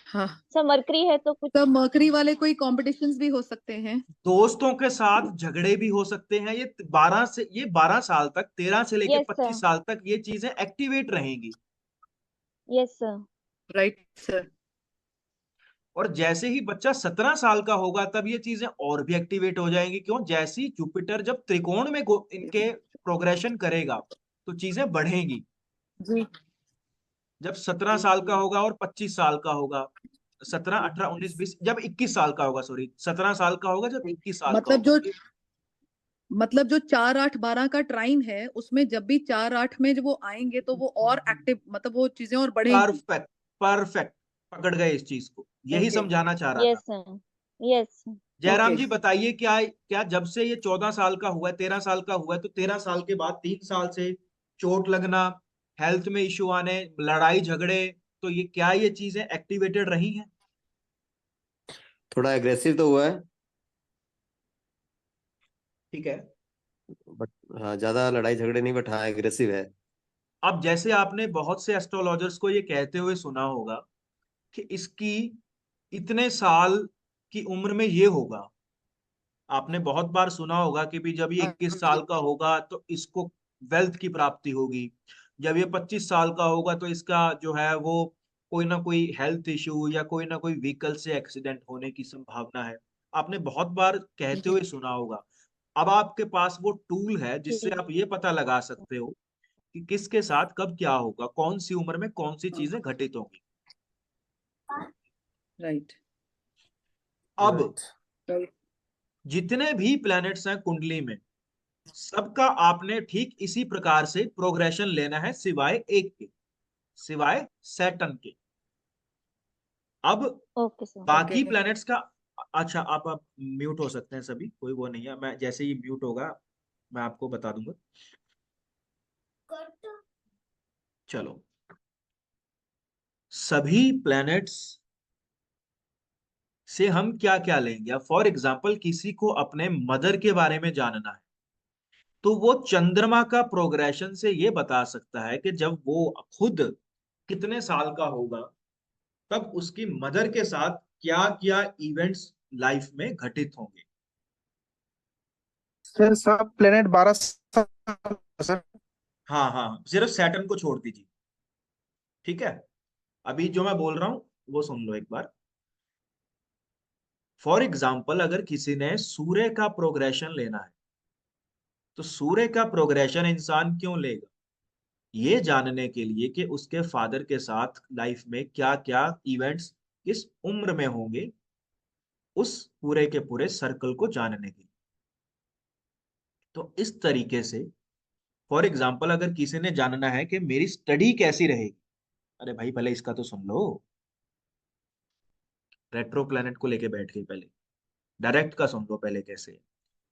S6: हाँ।
S2: सर मरकरी है तो कुछ।
S6: सर मरकरी वाले कोई कॉम्पिटिशन्स भी हो सकते हैं।
S1: दोस्तों के साथ झगड़े भी हो सकते हैं। ये 12 साल तक, 13 से लेके
S2: यस सर।
S1: 25 साल तक ये चीजें एक्टिवेट रहेंगी।
S2: Yes sir.
S6: Right sir.
S1: और जैसे ही बच्चा 17 साल का होगा, तब ये चीजें और भी एक्टिवेट हो जाएंगी। क्यों? जैसे ही जुपिटर जब त्रिकोण में इनके प्रोग्रेशन करेगा, तो चीजें बढ़ेंगी।
S6: जी।
S1: जब 17 साल का होगा और 25 साल का होगा, 17 18 19 20, जब 21 साल का होगा, सॉरी 17 साल का होगा जब 21 साल का
S6: मतलब
S1: होगा।
S6: जो 4 8 12 का ट्राइन है उसमें जब भी 4 8 में जब वो आएंगे तो वो और एक्टिव मतलब वो चीजें और बढ़ेंगी।
S1: परफेक्ट। परफेक्ट। पकड़ गए इस चीज को, यही
S6: ओके।
S1: समझाना चाह रहा था।
S2: Yes sir. Yes.
S1: Jairam
S6: okay.
S1: जी बताइए, क्या क्या जब से ये 14 साल का हुआ है, 13 साल का हुआ है, तो 13 साल के बाद 3 साल से चोट लगना, हेल्थ में इश्यू आने, लड़ाई झगड़े, तो ये क्या ये चीजें एक्टिवेटेड रही हैं?
S4: थोड़ा एग्रेसिव तो हुआ है,
S1: ठीक है।
S4: बट हाँ ज्यादा लड़ाई झगड़े नहीं, बट हाँ एग्रेसिव है।
S1: अब जैसे आपने बहुत से एस्ट्रोलॉजर्स को ये कहते हुए सुना होगा कि इसकी इतने साल की उम्र में ये होगा। आपने बहुत बार सुना होगा कि भी जब ये 21 साल का होगा तो इसको वेल्थ की प्राप्ति होगी, जब ये 25 साल का होगा तो इसका जो है वो कोई ना कोई हेल्थ इश्यू या कोई ना कोई व्हीकल से एक्सीडेंट होने की संभावना है। आपने बहुत बार कहते
S6: जी।
S1: हुए सुना होगा। अब आपके पास वो टूल है जिससे आप ये पता लगा सकते हो कि किसके साथ कब क्या होगा, कौन सी उम्र में कौन सी चीजें घटित होंगी।
S6: राइट
S1: अब
S6: राइट
S1: जितने भी प्लैनेट्स हैं कुंडली में, सबका आपने ठीक इसी प्रकार से प्रोग्रेशन लेना है, सिवाय एक के, सिवाय सैटर्न के। अब
S2: ओके सर।
S1: बाकी
S6: ओके
S1: प्लैनेट्स का, अच्छा आप म्यूट हो सकते हैं सभी, कोई वो नहीं है, मैं जैसे ही म्यूट होगा मैं आपको बता दूंगा। चलो, सभी प्लैनेट्स से हम क्या क्या लेंगे। फॉर एग्जाम्पल किसी को अपने मदर के बारे में जानना है, तो वो चंद्रमा का प्रोग्रेशन से ये बता सकता है कि जब वो खुद कितने साल का होगा तब उसकी मदर के साथ क्या क्या इवेंट्स लाइफ में घटित होंगे।
S7: सर सब प्लेनेट 12 साल सर।
S1: हाँ हाँ, सिर्फ सैटर्न को छोड़ दीजिए, ठीक है। अभी जो मैं बोल रहा हूं वो सुन लो एक बार। फॉर एग्जाम्पल अगर किसी ने सूर्य का प्रोग्रेशन लेना है, तो सूर्य का प्रोग्रेशन इंसान क्यों लेगा, ये जानने के लिए कि उसके फादर के साथ लाइफ में क्या क्या इवेंट्स किस उम्र में होंगे, उस पूरे के पूरे सर्कल को जानने के लिए। तो इस तरीके से फॉर एग्जाम्पल अगर किसी ने जानना है कि मेरी स्टडी कैसी रहेगी, अरे भाई पहले इसका तो सुन लो, रेट्रो प्लैनेट को लेके बैठ गए, पहले डायरेक्ट का सुन लो पहले कैसे है।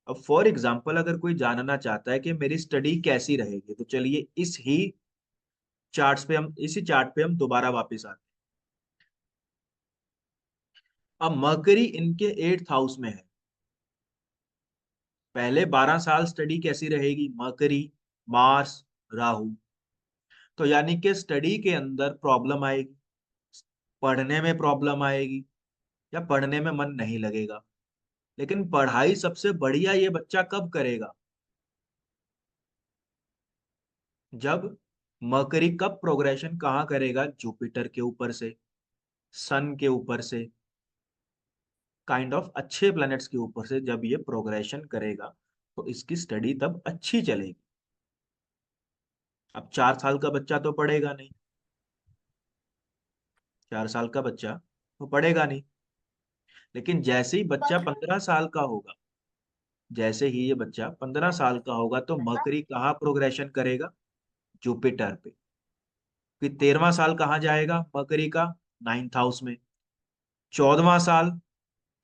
S1: अब फॉर एग्जाम्पल अगर कोई जानना चाहता है कि मेरी स्टडी कैसी रहेगी, तो चलिए इसी चार्ट पे हम दोबारा वापस आते हैं। अब मरकरी इनके 8th हाउस में है। पहले 12 साल स्टडी कैसी रहेगी, मरकरी, मार्स, राहु। तो यानी कि स्टडी के अंदर प्रॉब्लम आएगी, पढ़ने में प्रॉब्लम आएगी, या पढ़ने में मन नहीं लगेगा। लेकिन पढ़ाई सबसे बढ़िया ये बच्चा कब करेगा, जब मरकरी कब प्रोग्रेशन कहाँ करेगा, जुपिटर के ऊपर से, सन के ऊपर से, काइंड ऑफ अच्छे प्लैनेट्स के ऊपर से जब ये प्रोग्रेशन करेगा, तो इसकी स्टडी तब अच्छी चलेगी। अब 4 साल का बच्चा तो पढ़ेगा नहीं, 4 साल का बच्चा तो पढ़ेगा नहीं। लेकिन जैसे ही बच्चा 15 साल का होगा, जैसे ही ये बच्चा 15 साल का होगा, तो मरकरी कहाँ प्रोग्रेशन करेगा, जुपिटर पे। फिर 13वां साल कहाँ जाएगा मरकरी का, 9th हाउस में। 14वां साल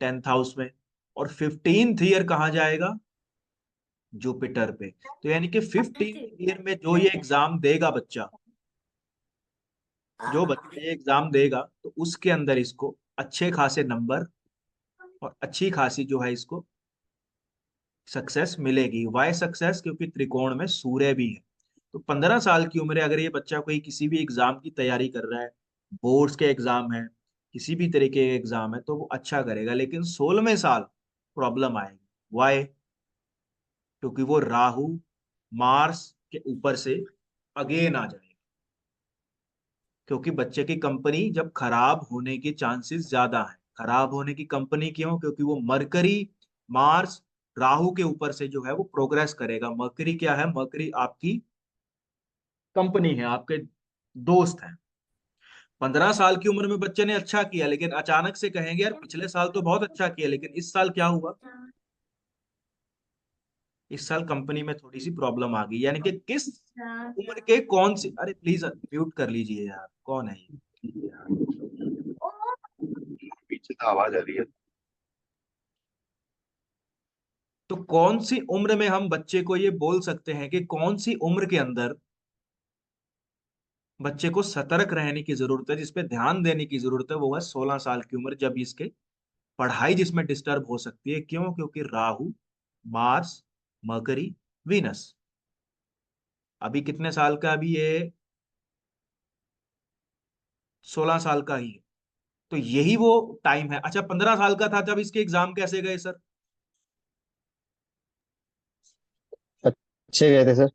S1: 10th हाउस में। और 15th ईयर कहाँ जाएगा, जुपिटर पे। तो यानी कि 15th ईयर में जो ये एग्जाम देगा बच्चा, जो बच्चा ये एग्जाम देगा, तो उसके अंदर इसको अच्छे खासे नंबर और अच्छी खासी जो है इसको सक्सेस मिलेगी। वाई सक्सेस, क्योंकि त्रिकोण में सूर्य भी है। तो 15 साल की उम्र है, अगर ये बच्चा कोई किसी भी एग्जाम की तैयारी कर रहा है, बोर्ड्स के एग्जाम है, किसी भी तरीके के एग्जाम है, तो वो अच्छा करेगा। लेकिन 16वें साल प्रॉब्लम आएगी। वाई, क्योंकि वो राहु मार्स के ऊपर से अगेन आ जाएगा। क्योंकि बच्चे की कंपनी जब खराब होने के चांसेस ज्यादा है। खराब होने की कंपनी क्यों, क्योंकि वो मरकरी मार्स राहु के ऊपर से जो है वो प्रोग्रेस करेगा। मरकरी क्या है, मरकरी आपकी कंपनी है, आपके दोस्त हैं। 15 साल की उम्र में बच्चे ने अच्छा किया, लेकिन अचानक से कहेंगे यार पिछले साल तो बहुत अच्छा किया, लेकिन इस साल क्या हुआ, इस साल कंपनी में थोड़ी सी प्रॉब्लम आ गई। यानी कि किस उम्र के कौन सी, अरे प्लीज म्यूट कर लीजिए यार, कौन है ये।
S7: पीछे से आवाज आ रही है।
S1: तो कौन सी उम्र में हम बच्चे को ये बोल सकते हैं कि कौन सी उम्र के अंदर बच्चे को सतर्क रहने की जरूरत है, जिसपे ध्यान देने की जरूरत है, वो है 16 साल की उम्र, जब इसके पढ़ाई जिसमें डिस्टर्ब हो सकती है। क्यों, क्योंकि राहु मार्स मरकरी वीनस। अभी कितने साल का, अभी ये 16 साल का ही है। तो यही वो टाइम है। अच्छा, 15 साल का था तब इसके एग्जाम कैसे गए सर,
S4: अच्छे गए थे सर।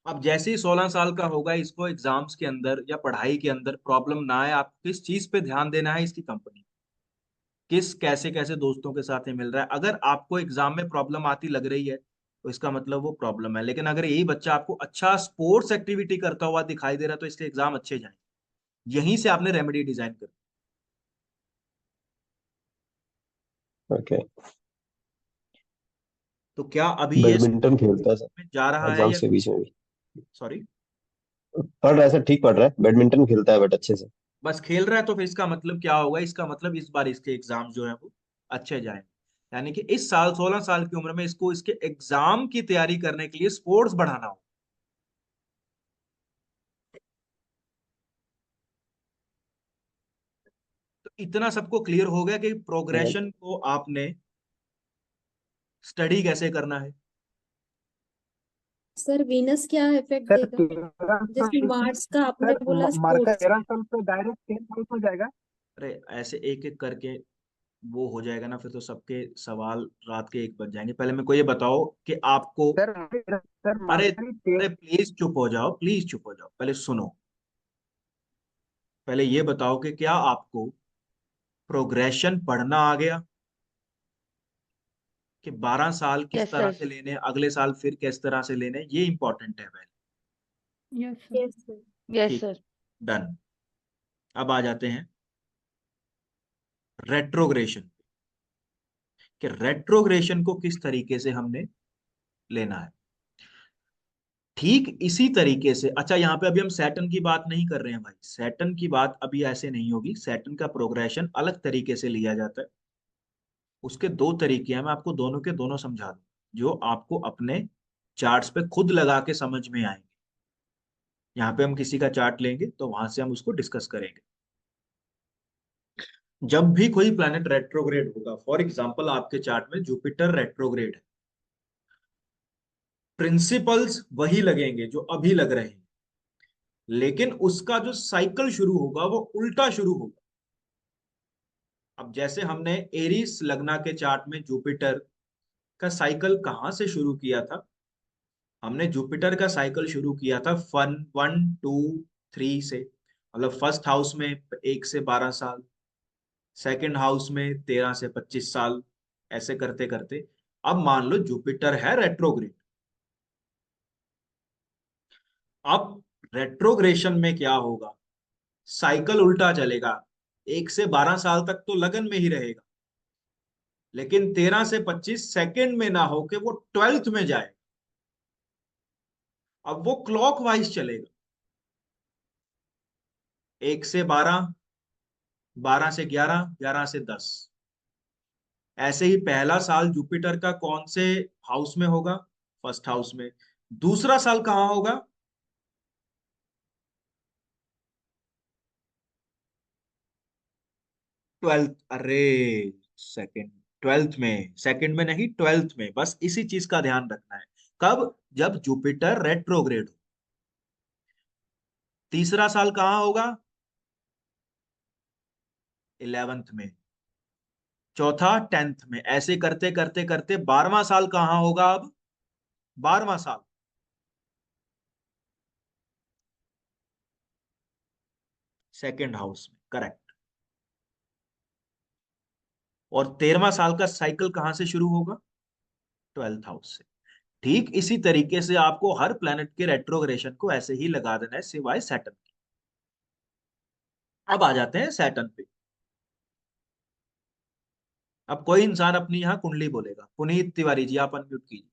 S1: अब जैसे ही 16 साल का होगा, इसको एग्जाम्स के अंदर या पढ़ाई के अंदर प्रॉब्लम ना आए, आप किस चीज पे ध्यान देना है, इसकी कंपनी। किस कैसे कैसे दोस्तों के साथ ये मिल रहा है। अगर आपको एग्जाम में प्रॉब्लम आती लग रही है तो इसका मतलब वो प्रॉब्लम है, लेकिन अगर यही बच्चा आपको अच्छा स्पोर्ट्स एक्टिविटी करता हुआ दिखाई दे रहा है तो इसके एग्जाम अच्छे जाएंगे। यहीं से आपने रेमेडी डिजाइन कर।
S8: ओके।
S1: तो क्या अभी ये
S8: बैडमिंटन खेलता है सर
S1: में जा रहा है या
S8: एग्जाम्स के बीच में भी,
S1: सॉरी
S8: पढ़ रहा है सर, ठीक पढ़ रहा है, बैडमिंटन खेलता है बट अच्छे से।
S1: बस खेल रहा है? तो फिर इसका मतलब क्या होगा? इसका मतलब इस बार इसके एग्जाम जो है वो अच्छे जाएंगे। यानी कि इस साल 16 साल की उम्र में इसको इसके एग्जाम की तैयारी करने के लिए स्पोर्ट्स बढ़ाना हो। तो इतना सबको क्लियर हो गया कि प्रोग्रेशन को आपने स्टडी कैसे करना है।
S9: सर वीनस क्या इफेक्ट
S7: सर
S9: देगा?
S7: 13
S9: जैसे
S7: साल
S9: मार्स का आपने
S7: सर
S9: बोला
S7: मार्कर
S9: स्पोर्ट्स
S7: 13 साल पे डायरेक्ट 10 साल हो जाएगा।
S1: अरे ऐसे एक एक करके वो हो जाएगा ना, फिर तो सबके सवाल रात के 1 बज जाएंगे। पहले मेरे को ये बताओ कि आपको,
S7: सर
S1: अरे
S7: मार्कर ही 10
S1: अरे प्लीज चुप हो जाओ, प्लीज चुप हो जाओ, पहले सुनो। पहले ये बताओ कि क्या आपको प्रोग्रेशन पढ़ना आ गया कि 12 साल किस
S2: यस
S1: तरह
S2: सर।
S1: से लेने, अगले साल फिर किस तरह से लेने, ये इंपॉर्टेंट है पहले।
S3: Yes sir.
S9: Yes sir.
S2: Yes
S1: ठीक,
S2: सर।
S1: डन। अब आ जाते हैं रेट्रोग्रेशन कि रेट्रोग्रेशन को किस तरीके से हमने लेना है। ठीक इसी तरीके से, अच्छा यहाँ पे अभी हम सैटर्न की बात नहीं कर रहे हैं भाई, सैटर्न की बात अभी ऐसे नहीं होगी। सैटर्न का प्रोग्रेशन अलग तरीके से लिया जाता है। उसके 2 तरीके हैं, मैं आपको दोनों के दोनों समझा दूं जो आपको अपने चार्ट्स पे खुद लगा के समझ में आएंगे। यहाँ पे हम किसी का चार्ट लेंगे तो वहां से हम उसको डिस्कस करेंगे। जब भी कोई प्लैनेट रेट्रोग्रेड होगा, फॉर एग्जांपल आपके चार्ट में जुपिटर रेट्रोग्रेड है, प्रिंसिपल्स वही लगेंगे जो अभी लग रहे हैं, लेकिन उसका जो साइकिल शुरू होगा वो उल्टा शुरू होगा। अब जैसे हमने एरीस लग्ना के चार्ट में जुपिटर का साइकिल कहां से शुरू किया था? हमने जुपिटर का साइकिल शुरू किया था 1, 2, 3 से, मतलब फर्स्ट हाउस में 1 से 12 साल, सेकंड हाउस में 13 से 25 साल, ऐसे करते करते अब मान लो जुपिटर है रेट्रोग्रेड। अब रेट्रोग्रेशन में क्या होगा? साइकिल उल्टा चलेगा। 1 से 12 साल तक तो लगन में ही रहेगा, लेकिन 13 से 25 सेकंड में ना होके वो 12th में जाए। अब वो क्लॉक वाइज चलेगा, 1 से 12, 12 से 11, 11 से 10। ऐसे ही पहला साल जुपिटर का कौन से हाउस में होगा? फर्स्ट हाउस में। दूसरा साल कहां होगा? ट्वेल्थ। अरे सेकंड, ट्वेल्थ में, सेकंड में नहीं, ट्वेल्थ में। बस इसी चीज का ध्यान रखना है। कब? जब जुपिटर रेट्रोग्रेड हो। तीसरा साल कहां होगा? 11th में। चौथा 10th में। ऐसे करते करते करते 12वां साल कहां होगा? अब 12वां साल सेकंड हाउस में, करेक्ट। और 13वां साल का साइकिल कहां से शुरू होगा? 12th हाउस से। ठीक इसी तरीके से आपको हर प्लैनेट के रेट्रोग्रेशन को ऐसे ही लगा देना है, सिवाय सैटर्न के। अब आ जाते हैं सैटर्न पे। अब कोई इंसान अपनी यहाँ कुंडली बोलेगा। पुनीत तिवारी जी, आप अनम्यूट कीजिए।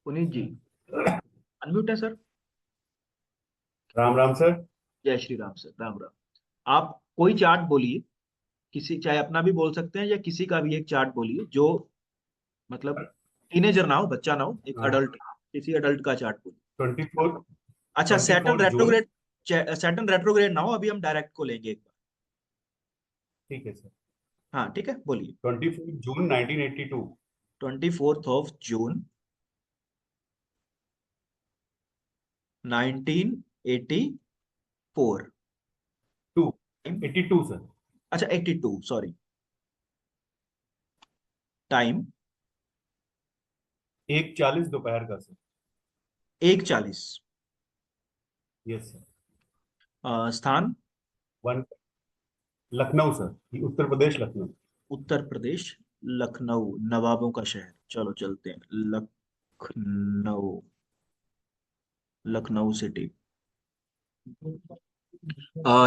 S1: पुनीत जी अनम्यूट है सर।
S10: राम राम सर।
S1: जय श्री राम सर, राम राम। आप कोई चार्ट बोलिए, किसी, चाहे अपना भी बोल सकते हैं या किसी का भी एक चार्ट बोलिए जो मतलब टीनेजर ना हो, बच्चा ना हो, एक
S10: हाँ,
S1: अडल्ट, किसी अडल्ट का चार्ट बोलिए।
S10: 24
S1: अच्छा, सैटर्न
S10: 24 जून।
S1: रेट्रोग्रेड, सैटर्न रेट्रोग्रेड ना हो, अभी हम डायरेक्ट को लेंगे एक बार।
S10: ठीक है सर।
S1: हाँ ठीक है, बोलिए।
S10: 24 जून 1982।
S1: 24 जून 1984।
S10: 82 सर।
S1: अच्छा 82, सॉरी। टाइम?
S10: 1:40 दोपहर का सर।
S1: 1:40।
S10: Yes sir.
S1: स्थान?
S10: वन, लखनऊ सर, ये उत्तर प्रदेश लखनऊ।
S1: उत्तर प्रदेश लखनऊ, नवाबों का शहर। चलो चलते हैं, Lucknow, Lucknow city.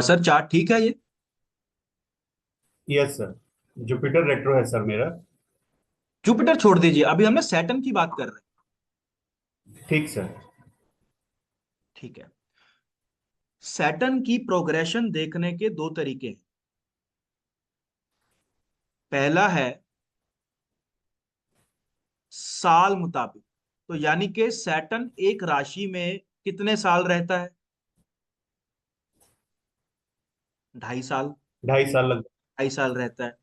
S1: Sir chart ठीक है ये?
S10: यस सर, जुपिटर रेट्रो है सर मेरा।
S1: जुपिटर छोड़ दीजिए, अभी हमने सैटर्न की बात कर रहे हैं।
S10: ठीक सर।
S1: ठीक है। सैटर्न की प्रोग्रेशन देखने के दो तरीके हैं। पहला है साल मुताबिक, तो यानी कि सैटर्न एक राशि में कितने साल रहता है? 2.5 साल।
S10: 2.5 साल लग।
S1: 2.5 साल रहता है।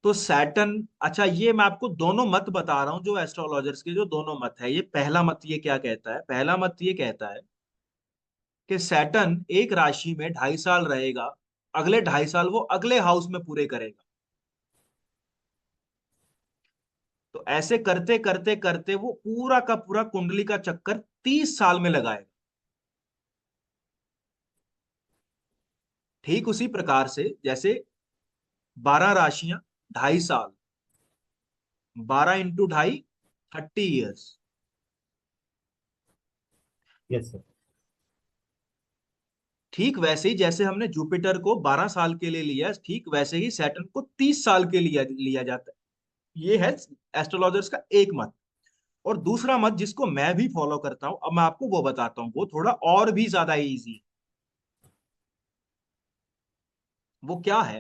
S1: तो सैटर्न, अच्छा ये मैं आपको दोनों मत बता रहा हूं, जो एस्ट्रोलॉजर्स के जो दोनों मत है। ये पहला मत ये क्या कहता है? पहला मत ये कहता है कि सैटर्न एक राशि में 2.5 साल रहेगा, अगले 2.5 साल वो अगले हाउस में पूरे करेगा। तो ऐसे करते करते करते वो पूरा का पूरा कुंडली का चक्कर 30 साल में लगाएगा। ठीक उसी प्रकार से जैसे 12 राशियां, 2.5 साल, 12 × 2.5 30 ईयर्स।
S10: Yes sir.
S1: ठीक वैसे ही जैसे हमने जुपिटर को 12 साल के लिए लिया, ठीक वैसे ही सैटर्न को 30 साल के लिए लिया जाता है। ये है एस्ट्रोलॉजर्स का एक मत। और दूसरा मत जिसको मैं भी फॉलो करता हूं, अब मैं आपको वो बताता हूं, वो थोड़ा और भी ज्यादा इजी। वो क्या है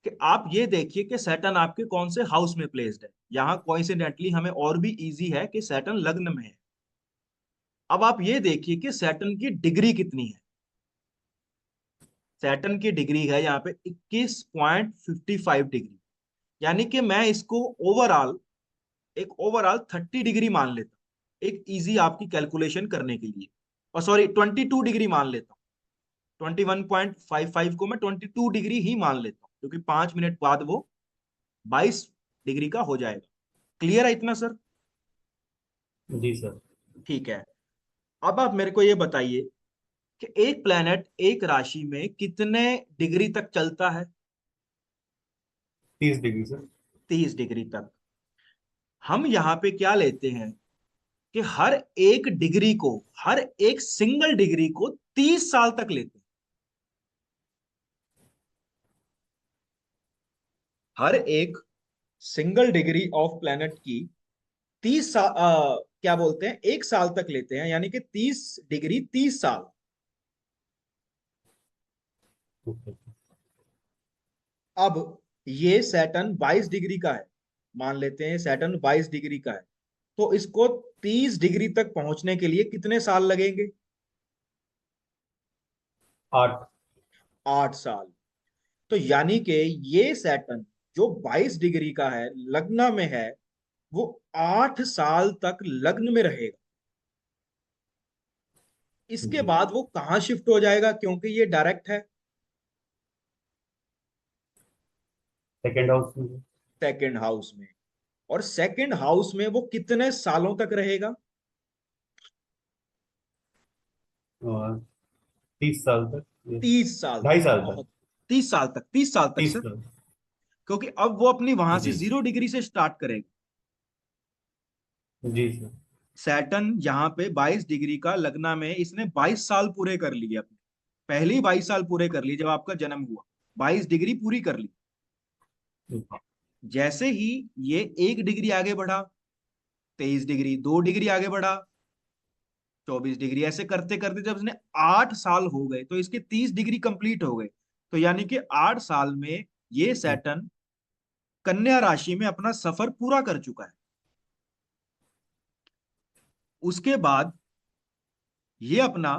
S1: कि आप ये देखिए कि सैटर्न आपके कौन से हाउस में प्लेस्ड है। यहां कोइंसिडेंटली हमें और भी इजी है कि सैटर्न लग्न में है। अब आप ये देखिए कि सैटर्न की डिग्री कितनी है। सैटर्न की डिग्री है यहाँ पे 21.55 डिग्री, यानी कि मैं इसको ओवरऑल 30 डिग्री मान लेता हूँ, एक इजी आपकी कैलकुलेशन करने के लिए। और सॉरी 22 डिग्री मान लेता हूँ, 21.55 को मैं 22 डिग्री ही मान लेता हूँ, क्योंकि 5 मिनट बाद वो 22 डिग्री का हो जाएगा। क्लियर है इतना सर?
S10: जी सर।
S1: ठीक है। अब आप मेरे को ये बताइए कि एक प्लेनेट एक राशि में कितने डिग्री तक चलता है?
S10: 30 डिग्री सर।
S1: 30 डिग्री तक। हम यहाँ पे क्या लेते हैं कि हर एक सिंगल डिग्री को 30 साल तक लेते हैं। हर एक सिंगल डिग्री ऑफ प्लेनेट की 30 साल, क्या बोलते हैं, 1 साल तक लेते हैं, यानी कि 30 डिग्री 30 साल। अब ये सैटर्न 22 डिग्री का है, मान लेते हैं सैटर्न 22 डिग्री का है, तो इसको 30 डिग्री तक पहुंचने के लिए कितने साल लगेंगे?
S10: 8।
S1: 8 साल। तो यानी कि ये सैटर्न जो 22 डिग्री का है, लग्न में है, वो 8 साल तक लग्न में रहेगा। इसके
S10: जी।
S1: बाद वो कहां शिफ्ट हो जाएगा, क्योंकि ये डायरेक्ट है?
S10: सेकेंड हाउस में।
S1: सेकंड हाउस में। और सेकंड हाउस में वो कितने सालों तक रहेगा?
S10: और 30 साल तक।
S1: 30 साल तक।
S10: 2.5 साल तक।
S1: बहुत, 30 साल तक, 30 साल तक
S10: 30
S1: सर।
S10: साल।
S1: क्योंकि अब वो अपनी वहां से
S10: जी
S1: 0 डिग्री से स्टार्ट करेगा।
S10: जी सर।
S1: सैटर्न यहाँ पे 22 डिग्री का लग्न में, इसने 22 साल पूरे कर लिए अपने। पहले ही 22 साल पूरे कर लिए जब आपका जन्म हुआ, 22 डिग्री पूरी कर ली। जैसे ही ये 1 डिग्री आगे बढ़ा, 23 डिग्री, 2 डिग्री आगे बढ़ा, 24 डिग्री, ऐसे करते करते जब इसने 8 साल हो गए तो इसके 30 डिग्री कंप्लीट हो गए। तो यानी कि 8 साल में ये सैटर्न कन्या राशि में अपना सफर पूरा कर चुका है। उसके बाद ये अपना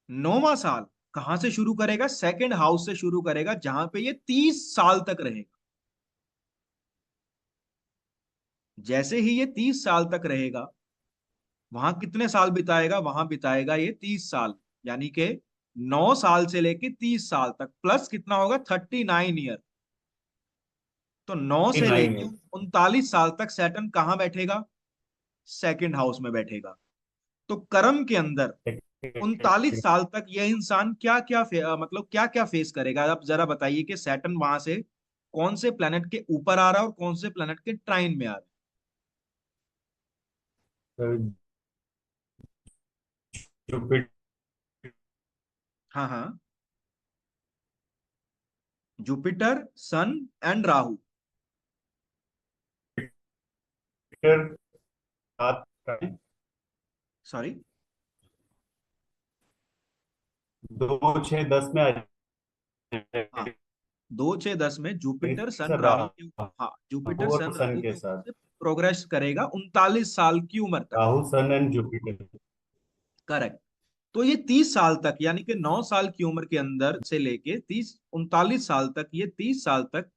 S1: 9वां साल कहां से शुरू करेगा? सेकंड हाउस से शुरू करेगा, जहां पे ये 30 साल तक रहेगा। जैसे ही ये 30 साल तक रहेगा, वहां कितने साल बिताएगा? वहां बिताएगा ये 30 साल, यानी कि 9 साल से लेके 30 साल तक, प्लस कितना होगा? 39 ईयर। तो 9 से
S10: 9
S1: लेके
S10: में।
S1: 39 साल तक सैटर्न कहां बैठेगा? सेकंड हाउस में बैठेगा। तो कर्म के अंदर 39 साल तक यह इंसान क्या क्या मतलब क्या क्या फेस करेगा? आप जरा बताइए कि सैटर्न वहां से कौन से प्लेनेट के ऊपर आ रहा है और कौन से प्लेनेट के ट्राइन में आ रहा है।
S10: जुपिटर
S1: हाँ हाँ, जुपिटर, सन एंड राहु।
S10: सात
S1: सॉरी,
S10: 2 6 10 में आ
S1: हाँ,
S10: जाएगी
S1: 2 6 10 में जुपिटर सन
S10: सर,
S1: राहु
S10: राहु
S1: हाँ, जुपिटर सन
S10: सन
S1: राहु
S10: के
S1: के
S10: साथ,
S1: ऊपर से प्रोग्रेस करेगा 39 साल की उम्र तक।
S10: राहु सन एंड जुपिटर।
S1: करेक्ट। तो ये 30 साल तक, यानी कि 9 साल की उम्र के अंदर से लेके 39 साल तक, ये 30 साल तक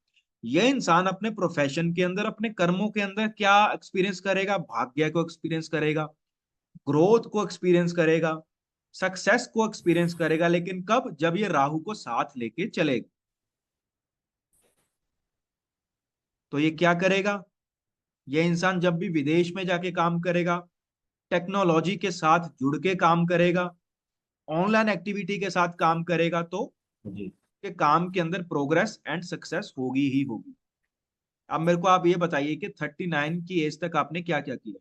S1: यह इंसान अपने प्रोफेशन के अंदर, अपने कर्मों के अंदर क्या एक्सपीरियंस करेगा? भाग्य को एक्सपीरियंस करेगा, ग्रोथ को एक्सपीरियंस करेगा, सक्सेस को एक्सपीरियंस करेगा। लेकिन कब? जब ये राहु को साथ लेके चलेगा। तो ये क्या करेगा? ये इंसान जब भी विदेश में जाके काम करेगा, टेक्नोलॉजी के साथ जुड़ के काम करेगा, ऑनलाइन एक्टिविटी के साथ काम करेगा, तो
S10: जी
S1: के काम के अंदर प्रोग्रेस एंड सक्सेस होगी ही होगी। अब मेरे को आप ये बताइए कि 39 की एज तक आपने क्या क्या किया?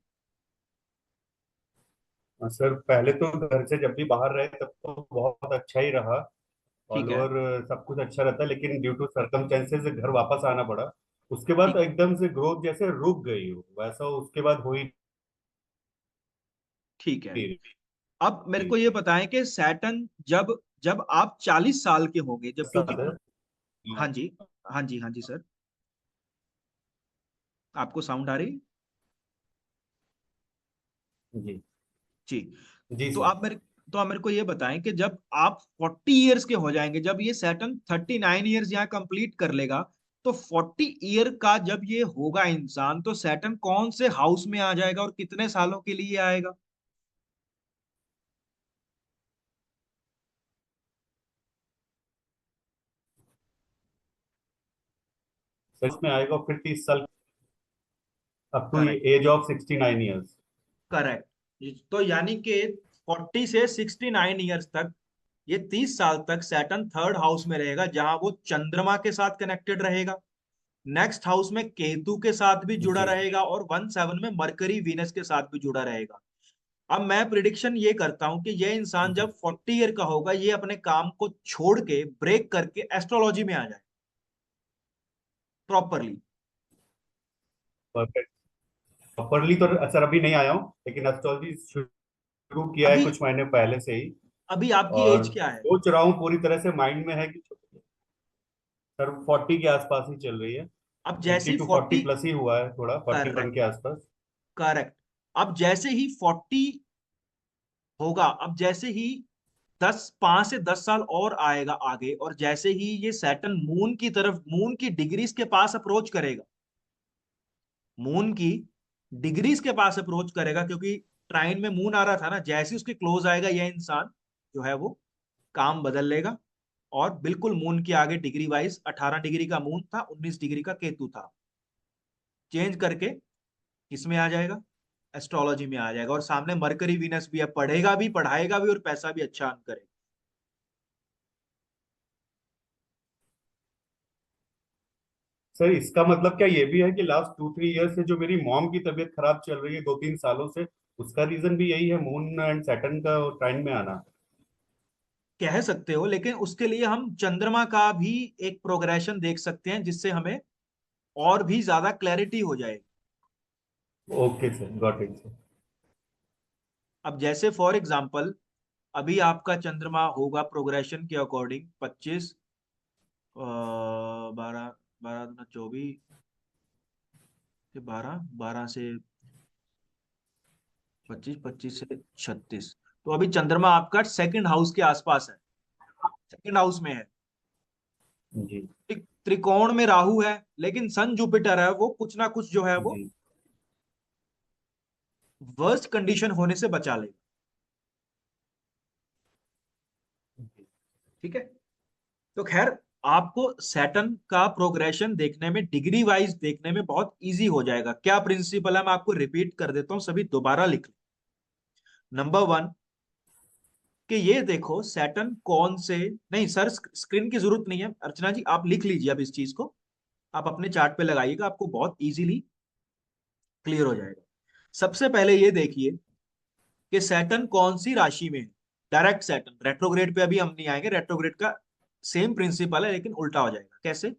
S10: सर, पहले तो घर से जब भी बाहर रहे तब तो बहुत अच्छा ही रहा,
S1: ठीक
S10: ऑल
S1: है,
S10: ओवर सब कुछ अच्छा रहता, लेकिन ड्यू टू सर्कमस्टेंसेस घर वापस आना पड़ा। उसके बाद
S1: ठीक,
S10: एकदम से ग्रोथ जैसे रुक गई हो, वैसा उसके बाद हो ही
S1: ठीक है।
S10: नहीं रही।
S1: अब मेरे को ये बताएं कि सैटर्न जब जब आप 40 साल के होंगे, जब, क्योंकि
S10: साथ है।
S1: हाँ जी, हाँ जी, हाँ जी सर, आपको साउंड आ रही?
S10: जी
S1: जी।
S10: जी
S1: तो
S10: सर।
S1: आप मेरे तो आप मेरे को ये बताएं कि जब आप 40 इयर्स के हो जाएंगे, जब ये सैटर्न 39 इयर्स यहाँ कंप्लीट कर लेगा, तो 40 ईयर का जब ये होगा इंसान, तो सैटर्न कौन से हाउस में आ जाएगा और कितने सालों के लिए आएगा?
S10: सर इसमें आएगा फिर 30 साल, up to
S1: correct,
S10: age of 69 years.
S1: Correct. तो यानी कि 40 से 69 इयर्स तक, ये 30 साल तक सैटर्न थर्ड हाउस में रहेगा, जहां वो चंद्रमा के साथ कनेक्टेड रहेगा। नेक्स्ट हाउस में केतु के साथ भी जुड़ा
S10: जी
S1: रहेगा, और 1 7 में मरकरी वीनस के साथ भी जुड़ा रहेगा। अब मैं प्रिडिक्शन ये करता हूं कि यह इंसान
S10: जी
S1: जब 40 ईयर का होगा, ये अपने काम को छोड़ के, ब्रेक करके एस्ट्रोलॉजी में आ जाए प्रॉपरली।
S10: परफेक्ट। प्रॉपरली तो सर अभी नहीं आया हूँ, लेकिन एस्ट्रोलॉजी शुरू किया है
S1: अभी
S10: कुछ महीने पहले से ही।
S1: अभी आपकी
S10: और
S1: एज क्या है?
S10: सोच रहा हूँ, पूरी तरह से माइंड में है कि सर 40 के आसपास ही चल रही है।
S1: अब जैसे
S10: 30
S1: ही
S10: टू 40
S1: 40,
S10: प्लस ही हुआ है, थोड़ा 41
S1: करेक्ट,
S10: के आसपास।
S1: करेक्ट। अब जैसे ही 40 होगा, अब जैसे ही 5 से 10 साल और आएगा आगे, और जैसे ही ये सैटर्न मून की तरफ, मून की डिग्रीज के पास अप्रोच करेगा, मून की डिग्रीज के पास अप्रोच करेगा, क्योंकि ट्राइन में मून आ रहा था ना, जैसे ही उसके क्लोज आएगा, यह इंसान जो है वो काम बदल लेगा, और बिल्कुल मून के आगे डिग्री वाइज 18 डिग्री का मून था, 19 डिग्री का केतु था, चेंज करके किसमें आ जाएगा? एस्ट्रोलॉजी में आ जाएगा। और सामने मरकरी वीनस भी है, पढ़ेगा भी, पढ़ाएगा भी, और पैसा भी अच्छा अर्न करेगा।
S10: सर इसका मतलब क्या ये भी है कि लास्ट 2 3 ईयर से जो मेरी मॉम की तबीयत खराब चल रही है 2 3 सालों से, उसका रीजन भी यही है, मून एंड सैटर्न का ट्राइन में आना?
S1: कह सकते हो, लेकिन उसके लिए हम चंद्रमा का भी एक प्रोग्रेशन देख सकते हैं, जिससे हमें और भी ज्यादा क्लैरिटी हो जाएगी।
S10: Okay sir, got it sir.
S1: अब जैसे फॉर एग्जांपल, अभी आपका चंद्रमा होगा प्रोग्रेशन के अकॉर्डिंग 25, 12, 12 दूना 24, 12 से 25, 25 से 36, तो अभी चंद्रमा आपका सेकंड हाउस के आसपास है, सेकंड हाउस में है।
S10: जी
S1: त्रिकोण में राहु है, लेकिन सन जुपिटर है, वो कुछ ना कुछ जो है वो
S10: जी
S1: वर्स्ट कंडीशन होने से बचा लेगा। ठीक है। तो खैर, आपको सैटर्न का प्रोग्रेशन देखने में, डिग्री वाइज देखने में बहुत इजी हो जाएगा। क्या प्रिंसिपल है, मैं आपको रिपीट कर देता हूं, सभी दोबारा लिख लें। नंबर 1 कि ये देखो सैटर्न कौन से, नहीं सर स्क्रीन की जरूरत नहीं है अर्चना जी, आप लिख लीजिए अब इस चीज को, आप अपने चार्ट पे लगाइएगा, आपको बहुत इजीली क्लियर हो जाएगा। सबसे पहले ये देखिए कि सैटर्न कौन सी राशि में है। डायरेक्ट सैटर्न, रेट्रोग्रेड पे अभी हम नहीं आएंगे, रेट्रोग्रेड का सेम प्रिंसिपल है लेकिन उल्टा हो जाएगा। कैसे?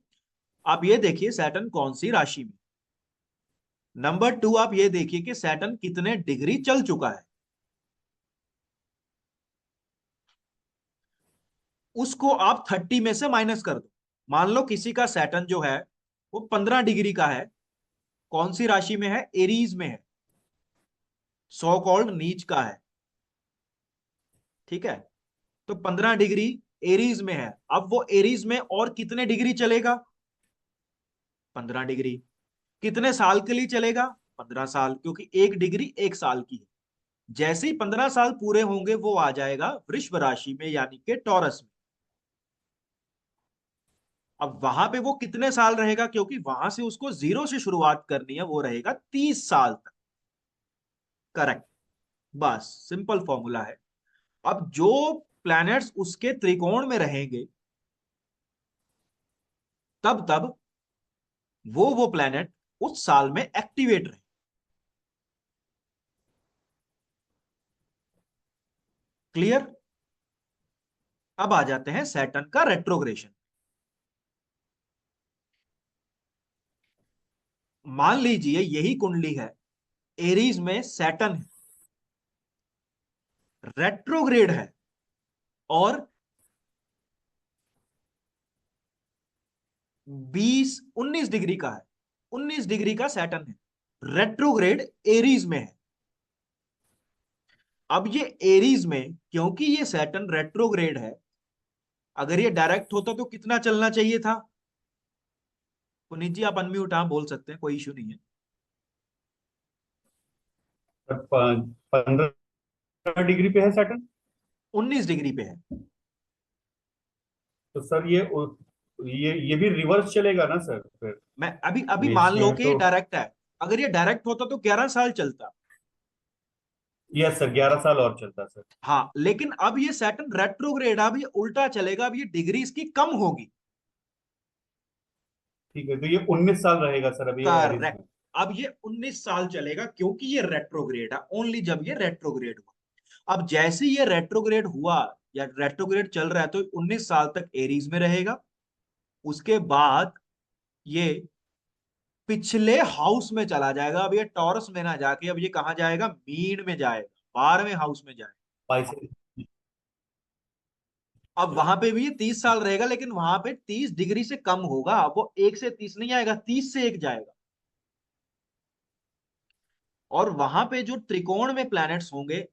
S1: आप ये देखिए सैटर्न कौन सी राशि में। नंबर 2 आप ये देखिए कि सैटर्न कितने डिग्री चल चुका है, उसको आप 30 में से माइनस कर दो। मान लो किसी का सैटर्न जो है वो 15 डिग्री का है, कौन सी राशि में है? एरीज में है, सो कॉल्ड नीच का है, ठीक है। तो 15 डिग्री एरीज में है। अब वो एरीज में और कितने डिग्री चलेगा? 15 डिग्री। कितने साल के लिए चलेगा? 15 साल, क्योंकि 1 डिग्री 1 साल की है। जैसे ही 15 साल पूरे होंगे वो आ जाएगा वृषभ राशि में, यानी कि टॉरस में। अब वहां पे वो कितने साल रहेगा? क्योंकि वहां से उसको 0 से शुरुआत करनी है, वो रहेगा 30 साल तक। करेक्ट, बस सिंपल फॉर्मूला है। अब जो प्लैनेट्स उसके त्रिकोण में रहेंगे तब तब वो प्लैनेट उस साल में एक्टिवेट रहे। क्लियर? अब आ जाते हैं सैटर्न का रेट्रोग्रेशन। मान लीजिए यही कुंडली है, एरीज में सैटर्न है, रेट्रोग्रेड है और 19 डिग्री का है, 19 डिग्री का सैटर्न है, रेट्रोग्रेड एरीज में है। अब ये एरीज में, क्योंकि ये सैटर्न रेट्रोग्रेड है, अगर ये डायरेक्ट होता तो कितना चलना चाहिए था? पुनीत जी आप अनम्यूट, आप बोल सकते हैं, कोई इश्यू नहीं है।
S10: 15 डिग्री पे है सैटर्न।
S1: 19 डिग्री पे है।
S10: तो सर ये भी रिवर्स चलेगा ना सर फिर?
S1: मैं अभी अभी मान लो
S10: इसमें
S1: कि ये
S10: तो
S1: डायरेक्ट है, अगर ये डायरेक्ट होता तो 11 साल चलता।
S10: यस सर, 11 साल और चलता सर।
S1: हाँ, लेकिन अब ये सैटर्न रेट्रोग्रेड, अब ये उल्टा चलेगा, अब ये डिग्री इसकी कम होगी।
S10: ठीक है, तो ये 19 साल रहेगा सर अभी एरीज
S1: करेक्ट,
S10: में।
S1: अब ये 19 साल चलेगा क्योंकि ये रेट्रोग्रेड है, ओनली जब ये रेट्रोग्रेड हुआ। अब जैसे ये रेट्रोग्रेड हुआ या रेट्रोग्रेड चल रहा है तो 19 साल तक एरीज में रहेगा। उसके बाद ये पिछले हाउस में चला जाएगा। अब ये टॉरस में ना जाके अब ये कहां जाएगा? मीन में जाएगा, 12वें हाउस में जाएगा।
S10: पाइसेस।
S1: अब वहां पे भी ये 30 साल रहेगा, लेकिन वहां पे 30 डिग्री से कम होगा, वो 1 से 30 नहीं आएगा, 30 से 1 जाएगा। और वहां पे जो त्रिकोण में प्लैनेट्स होंगे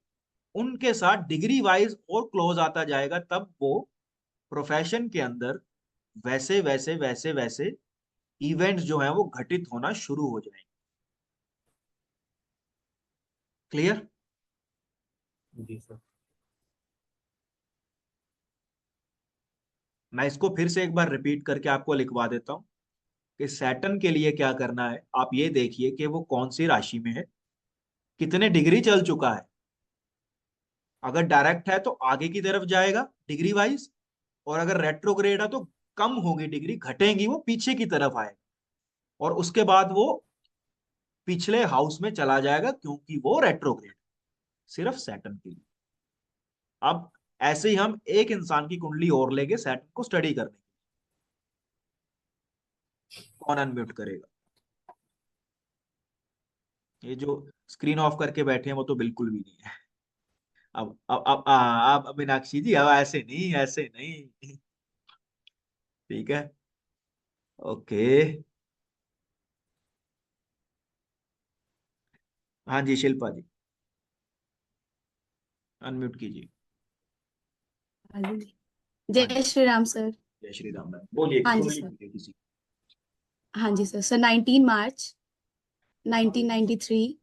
S1: उनके साथ डिग्री वाइज और क्लोज आता जाएगा, तब वो प्रोफेशन के अंदर वैसे वैसे वैसे वैसे इवेंट्स जो हैं वो घटित होना शुरू हो जाएंगे। क्लियर?
S10: जी सर।
S1: मैं इसको फिर से एक बार रिपीट करके आपको लिखवा देता हूं कि सैटर्न के लिए क्या करना है। आप ये देखिए कि वो कौन सी राशि में है, कितने डिग्री चल चुका है। अगर डायरेक्ट है तो आगे की तरफ जाएगा डिग्री वाइज, और अगर रेट्रोग्रेड है तो कम होगी डिग्री, घटेंगी, वो पीछे की तरफ आएगा। और उसके बाद वो पिछले हाउस में चला जाएगा क्योंकि वो रेट्रोग्रेड, सिर्फ सैटर्न के लिए। अब ऐसे ही हम एक इंसान की कुंडली और लेंगे सैटर्न को स्टडी करने के लिए। कौन अनम्यूट करेगा? ये जो स्क्रीन ऑफ करके बैठे हैं वो तो बिल्कुल भी नहीं है। अब मीनाक्षी जी, अब ऐसे नहीं, ऐसे नहीं। ठीक है, ओके। हाँ जी शिल्पा जी, अनम्यूट कीजिए।
S9: हाँ जी।
S1: हाँ
S9: जय
S1: जी,
S9: श्री राम सर।
S1: जय श्री राम मैम, बोलिए,
S9: हाँ जी
S1: कुंडली
S9: सर।
S1: बोलिए किसी।
S9: हाँ जी sir. Sir 19 March 1993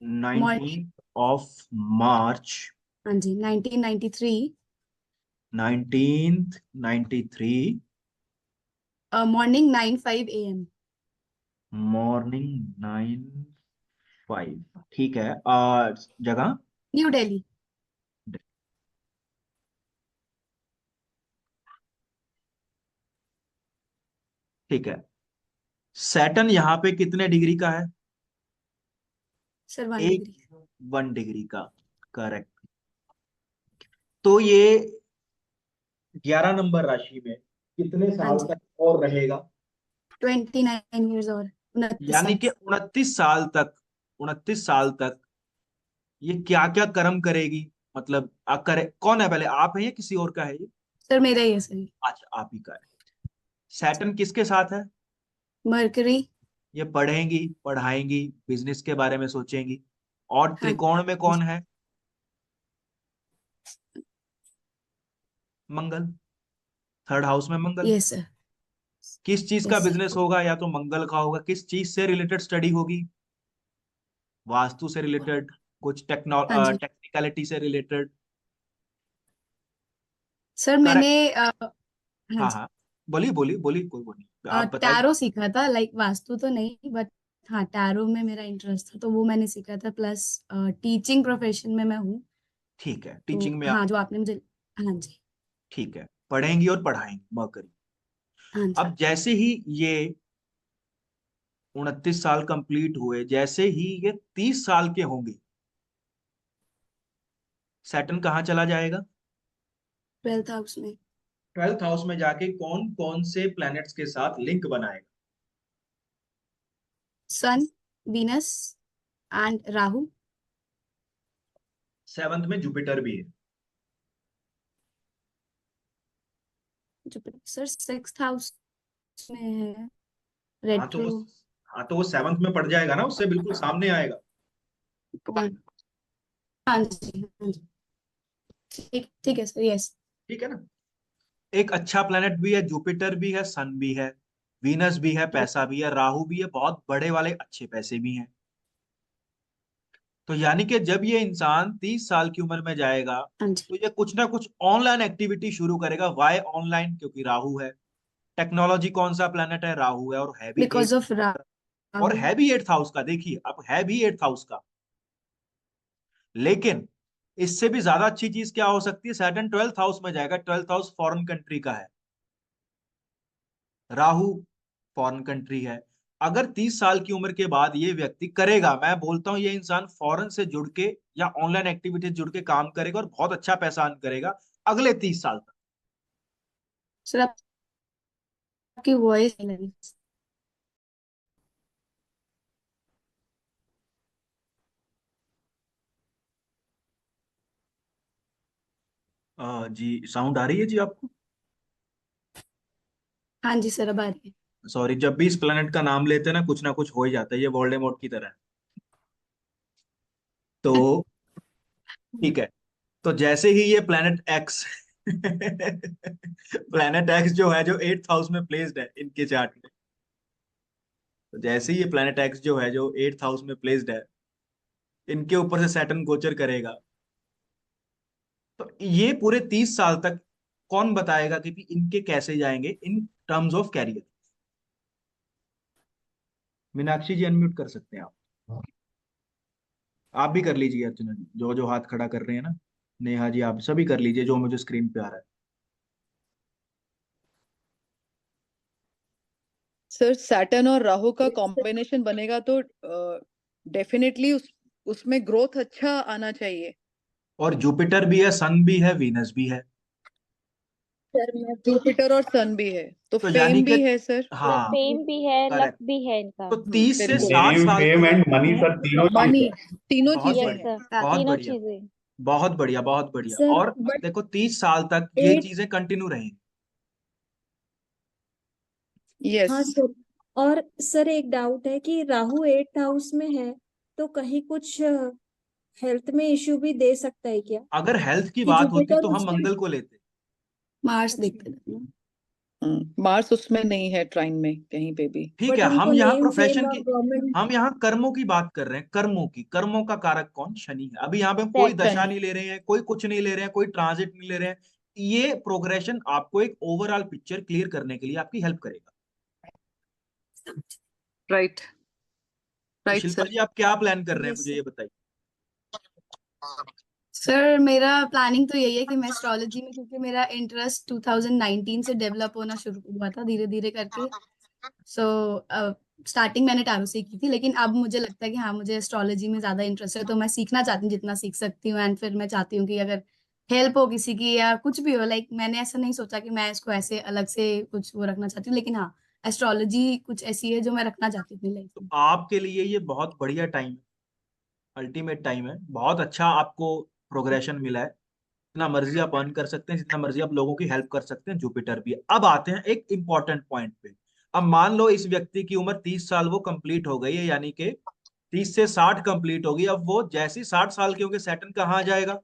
S9: morning.
S1: 19 of March
S9: हाँ जी 1993
S1: 1993
S9: मॉर्निंग 9:05 AM।
S1: मॉर्निंग 9:05, ठीक है। जगह
S9: न्यू दिल्ली।
S1: ठीक है। सैटर्न यहाँ पे कितने डिग्री का है?
S9: सर 1
S1: एक
S9: डिग्री।
S1: 1 डिग्री का, करेक्ट। तो ये 11 नंबर राशि में कितने
S9: हाँ
S1: साल
S9: जी,
S1: तक और रहेगा?
S9: 29 ईयर्स और 29
S1: यानी
S9: साल।
S1: कि 29 साल तक ये क्या क्या कर्म करेगी? मतलब करे कौन है? पहले आप है या किसी और का है ये?
S9: सर मेरा ही है सर।
S1: अच्छा, आप ही का है। सैटर्न किसके साथ है?
S9: मरकरी।
S1: ये पढ़ेंगी, पढ़ाएंगी, बिजनेस के बारे में सोचेंगी। और
S9: हाँ
S1: त्रिकोण में कौन
S9: जी,
S1: है? मंगल। थर्ड हाउस में मंगल।
S9: Yes sir.
S1: किस चीज का
S9: यस सर।
S1: बिजनेस होगा? या तो मंगल का होगा। किस चीज से रिलेटेड स्टडी होगी? वास्तु से रिलेटेड, कुछ
S9: हाँ जी
S1: टेक्निकलिटी से रिलेटेड।
S9: Sir,
S1: correct.
S9: मैंने हाँ
S1: हाँ
S9: जी
S1: हाँ, बोलिए बोलिए बोलिए, कोई बोलिए, आप बताइए।
S9: टैरो सीखा था, लाइक वास्तु तो नहीं, बट हाँ टैरो में मेरा इंटरेस्ट था तो वो मैंने सीखा था। प्लस टीचिंग प्रोफेशन में मैं हूँ,
S1: ठीक है,
S9: तो
S1: टीचिंग में आप।
S9: हाँ जो आपने मुझे। हाँ जी।
S1: ठीक है, पढ़ेंगी और पढ़ाएंगी, मरकरी।
S9: हाँ जी।
S1: अब जैसे ही ये 29 साल कंप्लीट हुए, जैसे ही ये 30 साल के होंगे, सैटर्न कहाँ चला जाएगा?
S9: 12th हाउस में।
S1: 12th हाउस में जाके कौन कौन से प्लैनेट्स के साथ लिंक बनाएगा?
S9: सन, वीनस एंड राहु।
S1: 7th में जुपिटर भी है।
S9: जुपिटर सर 6th हाउस में है,
S1: हाँ तो वो
S9: रेट्रो।
S1: हाँ तो वो 7th में पड़ जाएगा ना, उससे बिल्कुल सामने आएगा।
S9: हाँ जी हाँ जी, ठीक ठीक है सर, यस।
S1: ठीक है ना? एक अच्छा प्लेनेट भी है, जुपिटर भी है, सन भी है, वीनस भी है, पैसा भी है, राहु भी है, बहुत बड़े वाले अच्छे पैसे भी हैं। तो यानी कि जब ये इंसान 30 साल की उम्र में जाएगा,
S9: हाँ जी,
S1: तो ये कुछ ना कुछ ऑनलाइन एक्टिविटी शुरू करेगा। Why online? क्योंकि राहु है। टेक्नोलॉजी कौन सा प्लेनेट है? राहु है। और है भी
S9: बिकॉज ऑफ
S1: और
S9: राहु।
S1: है भी 8th हाउस का। देखिए, अब है भी 8th हाउस का। लेकिन इससे भी ज्यादा अच्छी चीज क्या हो सकती है? सैटर्न 12th हाउस में जाएगा। 12th हाउस फॉरेन कंट्री का है, राहु फॉरेन कंट्री है। अगर 30 साल की उम्र के बाद ये व्यक्ति करेगा, मैं बोलता हूं ये इंसान फॉरेन से जुड़ के या ऑनलाइन एक्टिविटी जुड़ के काम करेगा और बहुत अच्छा पैसा अर्न करेगा अगले 30 साल तक।
S9: सर आपकी वॉइस नहीं लगी।
S1: जी, साउंड आ रही है जी आपको?
S9: हाँ जी सर, अब आ रही है।
S1: सॉरी, जब भी इस प्लेनेट का नाम लेते हैं ना कुछ हो ही जाता है, ये वोल्डेमॉर्ट की तरह है। तो ठीक है। तो जैसे ही ये प्लेनेट एक्स प्लेनेट एक्स जो है, जो 8th हाउस में प्लेस्ड है इनके चार्ट में, तो जैसे ही ये प्लेनेट एक्स जो है, जो 8th हाउस में प्लेस्ड है, इनके ऊपर से सैटर्न गोचर करेगा। तो ये पूरे 30 साल तक कौन बताएगा कि भी इनके कैसे जाएंगे in terms of career? Meenakshi ji, unmute कर सकते हैं आप भी कर लीजिए। अर्चना जी, जो जो हाथ खड़ा कर रहे हैं ना, नेहा जी, आप सभी कर लीजिए जो मुझे स्क्रीन पे आ रहा है।
S6: सर सैटर्न और राहु का कॉम्बिनेशन बनेगा तो डेफिनेटली उसमें ग्रोथ अच्छा आना चाहिए।
S1: और जुपिटर भी है, सन भी है, वीनस भी है।
S2: सर मैं
S6: जुपिटर और सन भी है तो
S1: तो यानी
S6: फेम
S1: कि
S6: भी है सर।
S1: हाँ,
S2: फेम भी है, लक
S1: करेक्ट।
S2: भी है इनका।
S1: तो 30 से
S6: वेरी गुड।
S1: 60
S10: नेम,
S1: साल
S10: फेम
S1: की
S10: एंड मनी सर, तीनों चीज
S6: मनी,
S10: है।
S6: तीनों
S1: बहुत
S6: चीजें
S2: यस
S6: हैं।
S2: सर,
S1: बहुत
S2: तीनों
S1: बढ़िया,
S2: चीजें।
S1: बहुत बढ़िया, बहुत बढ़िया।
S11: सर
S1: और
S11: बट
S1: देखो 30 साल तक ये
S11: एट
S1: चीजें कंटिन्यू रहेंगी।
S11: हाँ
S6: यस।
S11: सर, और सर एक डाउट है कि राहु 8th हाउस में है तो कहीं कुछ हेल्थ में इश्यू भी दे सकता है क्या?
S1: अगर हेल्थ की
S11: कि
S1: बात होती
S11: जुपिटर
S1: तो हम
S11: उसमें।
S1: मंगल को लेते।
S9: मार्स
S11: अच्छा,
S9: देखते थे ना।
S6: मार्स उसमें नहीं है ट्राइन में कहीं पे भी।
S1: ठीक
S11: बट
S1: है,
S11: उनको
S1: हम यहाँ
S11: नेम फेम
S1: प्रोफेशन
S11: और
S1: की,
S11: गवर्नमेंट।
S1: हम यहाँ कर्मों की बात कर रहे हैं। कर्मों की, कर्मों का कारक कौन? शनि है। अभी यहाँ पे हम कोई दशा
S6: शनि।
S1: नहीं ले रहे हैं, कोई कुछ नहीं ले रहे हैं, कोई ट्रांजिट नहीं ले रहे हैं। ये प्रोग्रेशन आपको एक ओवरऑल पिक्चर क्लियर करने के लिए आपकी हेल्प करेगा।
S6: राइट,
S1: तो
S6: राइट
S1: शिल्पा
S6: सर।
S1: जी, आप क्या प्लान कर रहे हैं,
S11: यस
S1: मुझे
S11: सर।
S1: ये बताइए।
S9: सर मेरा प्लानिंग तो यही है कि मैं एस्ट्रोलॉजी में, क्योंकि मेरा इंटरेस्ट 2019 से डेवलप होना शुरू हुआ था धीरे धीरे करके। सो स्टार्टिंग मैंने टैरो से की थी, लेकिन अब मुझे लगता है कि हाँ मुझे एस्ट्रोलॉजी में ज्यादा इंटरेस्ट है, तो मैं सीखना चाहती हूँ जितना सीख सकती हूँ। एंड फिर मैं चाहती हूँ कि अगर हेल्प हो किसी की या कुछ भी हो, लाइक मैंने ऐसा नहीं सोचा कि मैं इसको ऐसे अलग से कुछ वो रखना चाहती हूँ, लेकिन हाँ एस्ट्रोलॉजी कुछ ऐसी है जो मैं रखना चाहती हूँ अपनी लाइफ
S1: तो
S9: में।
S1: आपके लिए ये बहुत बढ़िया टाइम है, अल्टीमेट टाइम है, बहुत अच्छा आपको प्रोग्रेशन मिला है। जितना मर्जी आप अर्न कर सकते हैं, जितना मर्जी आप लोगों की हेल्प कर सकते हैं, जुपिटर भी है। अब आते हैं एक इंपॉर्टेंट पॉइंट पे। अब मान लो इस व्यक्ति की उम्र 30 साल वो कंप्लीट हो गई है, यानी कि 30 से 60 कंप्लीट होगी। अब वो जैसे 60 साल के होंगे, सैटर्न कहाँ आ जाएगा?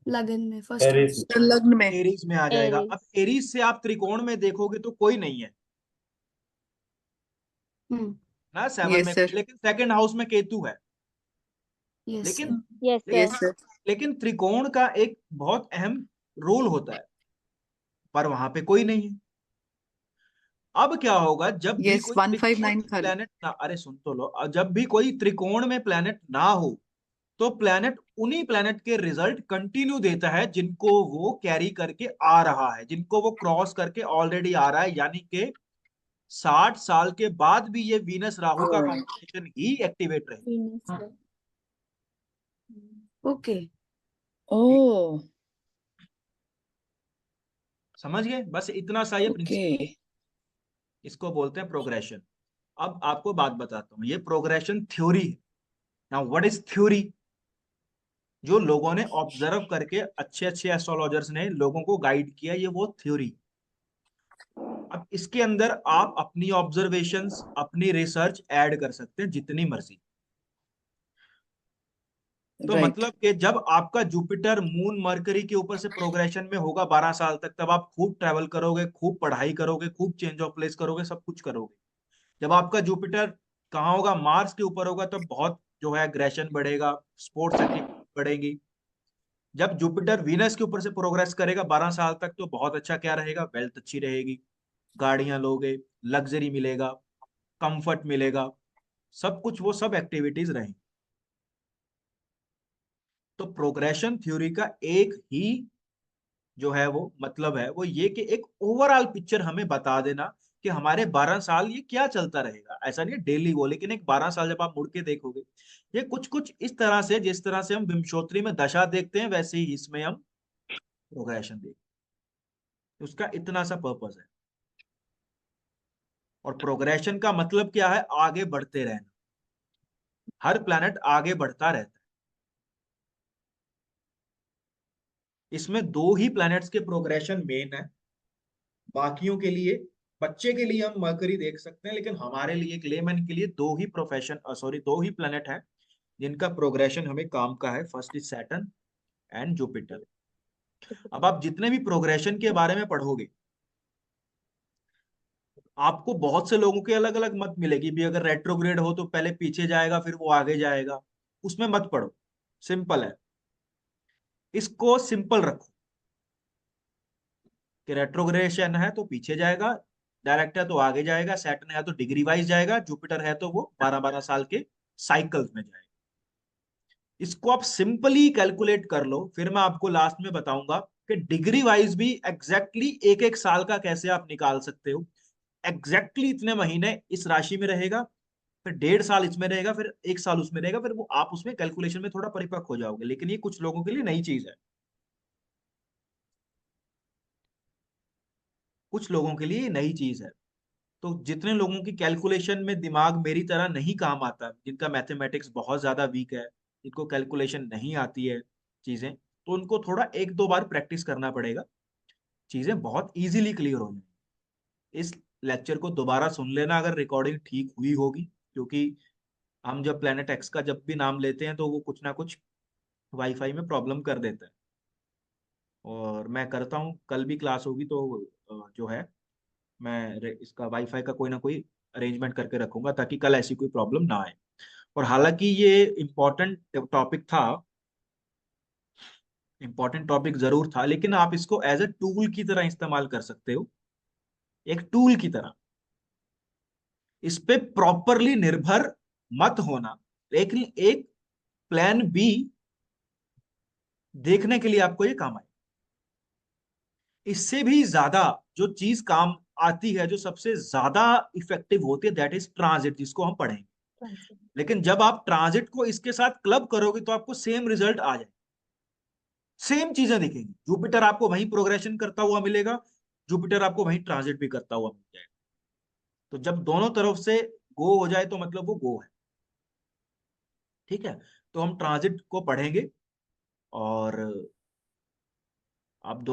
S9: लगन में, फर्स्ट
S10: एरिस
S9: हाउस।
S6: सर लग्न में।
S1: एरीज में आ जाएगा। अब
S2: एरीज।
S1: एरीज से आप त्रिकोण में देखोगे तो कोई नहीं है
S9: हम्म।
S1: ना, 7
S6: यस
S1: में,
S6: सर।
S1: लेकिन सेकंड हाउस में केतु है।
S9: यस
S1: लेकिन
S9: सर।
S2: यस
S1: लेकिन
S6: यस
S2: सर।
S6: सर।
S1: लेकिन त्रिकोण का एक बहुत अहम रोल होता है, पर वहां पे कोई नहीं है। अब क्या होगा जब भी
S6: यस
S1: कोई त्रिकोण
S6: 159
S1: में
S6: खाली।
S1: प्लेनेट ना, अरे सुन तो लो, जब भी कोई त्रिकोण में प्लेनेट ना हो तो प्लेनेट उन्हीं प्लेनेट के रिजल्ट कंटिन्यू देता है जिनको वो कैरी करके आ रहा है, जिनको वो क्रॉस करके ऑलरेडी आ रहा है। यानी कि 60 साल के बाद भी ये वीनस राहु का कॉम्बिनेशन ही एक्टिवेट रहेगा।
S11: Venus है।
S9: ओके।
S6: ओह।
S1: समझ गए? बस इतना सा ये
S6: ओके।
S1: प्रिंसिपल, इसको बोलते हैं प्रोग्रेशन। अब आपको बात बताता हूँ, ये प्रोग्रेशन थ्योरी है। Now what is theory? जो लोगों ने ऑब्जर्व करके, अच्छे अच्छे एस्ट्रोलॉजर्स ने लोगों को गाइड किया, ये वो थ्योरी। अब इसके अंदर आप अपनी ऑब्जर्वेशंस, अपनी रिसर्च ऐड कर सकते हैं जितनी मर्जी। तो
S6: राइट।
S1: मतलब कि जब आपका जुपिटर मून मरकरी के ऊपर से प्रोग्रेशन में होगा 12 साल तक, तब आप खूब ट्रैवल करोगे, खूब पढ़ाई करोगे, खूब चेंज ऑफ प्लेस करोगे, सब कुछ करोगे। जब आपका जुपिटर कहाँ होगा, मार्स के ऊपर होगा, तब बहुत जो है एग्रेशन बढ़ेगा, स्पोर्ट्स एक्टिविटी बढ़ेगी। जब जुपिटर वीनस के ऊपर से प्रोग्रेस करेगा 12 साल तक, तो बहुत अच्छा क्या रहेगा, वेल्थ अच्छी रहेगी, गाड़ियां लोगे, लग्जरी मिलेगा, कंफर्ट मिलेगा, सब कुछ वो सब एक्टिविटीज रहेंगी। तो प्रोग्रेशन थ्योरी का एक ही जो है वो मतलब है वो ये कि एक ओवरऑल पिक्चर हमें बता देना कि हमारे 12 साल ये क्या चलता रहेगा। ऐसा नहीं डेली वो, लेकिन एक 12 साल जब आप मुड़ के देखोगे, ये कुछ कुछ इस तरह से, जिस तरह से हम विंशोत्तरी में दशा देखते हैं, वैसे ही इसमें हम प्रोग्रेशन देखते हैं। उसका इतना सा पर्पस है। और प्रोग्रेशन का मतलब क्या है? आगे बढ़ते रहना। हर प्लैनेट आगे बढ़ता रहता है। इसमें दो ही प्लैनेट्स के प्रोग्रेशन मेन है। बाकियों के लिए, बच्चे के लिए हम मरकरी देख सकते हैं, लेकिन हमारे लिए, एक लेमैन के लिए, दो ही दो ही प्लैनेट है जिनका प्रोग्रेशन हमें काम का है। First is Saturn and Jupiter. अब आप जितने भी प्रोग्रेशन के बारे में पढ़ोगे, आपको बहुत से लोगों के अलग अलग मत मिलेगी भी। अगर रेट्रोग्रेड हो तो पहले पीछे जाएगा, फिर वो आगे जाएगा, उसमें मत पढ़ो। सिंपल है, इसको सिंपल रखो कि रेट्रोग्रेशन है तो पीछे जाएगा, डायरेक्ट है तो आगे जाएगा, सैटर्न है तो डिग्री वाइज जाएगा, जुपिटर है तो वो 12-12 साल के साइकिल्स में जाएगा। इसको आप सिंपली कैलकुलेट कर लो, फिर मैं आपको लास्ट में बताऊंगा कि डिग्री वाइज भी एग्जैक्टली एक एक साल का कैसे आप निकाल सकते हो। एग्जैक्टली इतने महीने इस राशि में रहेगा, फिर 1.5 साल इसमें रहेगा, फिर 1 साल उसमें रहेगा, फिर वो आप उसमें कैलकुलेशन में थोड़ा परिपक्व हो जाओगे। लेकिन ये कुछ लोगों के लिए नई चीज है, कुछ लोगों के लिए ये नई चीज है। तो जितने लोगों की कैलकुलेशन में दिमाग मेरी तरह नहीं काम आता, जिनका मैथमेटिक्स बहुत ज्यादा वीक है, जिनको कैलकुलेशन नहीं आती है चीजें, तो उनको थोड़ा 1-2 बार प्रैक्टिस करना पड़ेगा, चीजें बहुत इजीली क्लियर हो जाएंगी। इस लेक्चर को दोबारा सुन लेना अगर रिकॉर्डिंग ठीक हुई होगी, क्योंकि हम जब प्लेनेट एक्स का जब भी नाम लेते हैं तो वो कुछ ना कुछ वाईफाई में प्रॉब्लम कर देता है। और मैं करता हूँ, कल भी क्लास होगी तो जो है मैं इसका वाईफाई का कोई ना कोई अरेंजमेंट करके रखूंगा, ताकि कल ऐसी कोई प्रॉब्लम ना आए। और हालांकि ये इम्पोर्टेंट टॉपिक था, इम्पोर्टेंट टॉपिक जरूर था, लेकिन आप इसको एज ए टूल की तरह इस्तेमाल कर सकते हो, एक टूल की तरह। इस पे प्रॉपरली निर्भर मत होना, लेकिन एक प्लान बी देखने के लिए आपको ये काम आए। इससे भी ज्यादा जो चीज काम आती है, जो सबसे ज्यादा इफेक्टिव होती है, दैट इज ट्रांजिट, जिसको हम पढ़ेंगे। लेकिन जब आप ट्रांजिट को इसके साथ क्लब करोगे तो आपको सेम रिजल्ट आ जाए, सेम चीजें दिखेंगी। जुपिटर आपको वहीं प्रोग्रेशन करता हुआ मिलेगा, जुपिटर आपको वहीं ट्रांजिट भी करता हुआ मिल जाएगा। तो जब दोनों तरफ से गो हो जाए तो मतलब वो गो है। ठीक है, तो हम ट्रांजिट को पढ़ेंगे और अब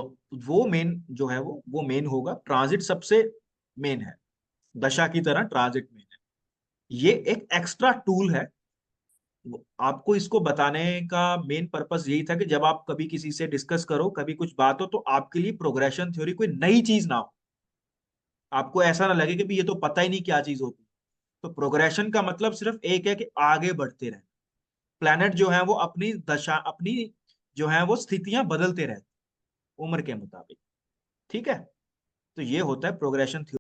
S1: वो मेन जो है वो मेन होगा। ट्रांजिट सबसे मेन है, दशा की तरह ट्रांजिट मेन है। ये एक एक्स्ट्रा टूल है। आपको इसको बताने का मेन पर्पस यही था कि जब आप कभी किसी से डिस्कस करो, कभी कुछ बात हो, तो आपके लिए प्रोग्रेशन थ्योरी कोई नई चीज ना हो, आपको ऐसा ना लगे कि भी ये तो पता ही नहीं क्या चीज होती। तो प्रोग्रेशन का मतलब सिर्फ एक है कि आगे बढ़ते रहे। प्लैनेट जो है वो अपनी दशा, अपनी जो है वो स्थितियां बदलते रहते उम्र के मुताबिक। ठीक है, तो ये होता है प्रोग्रेशन थ्योरी।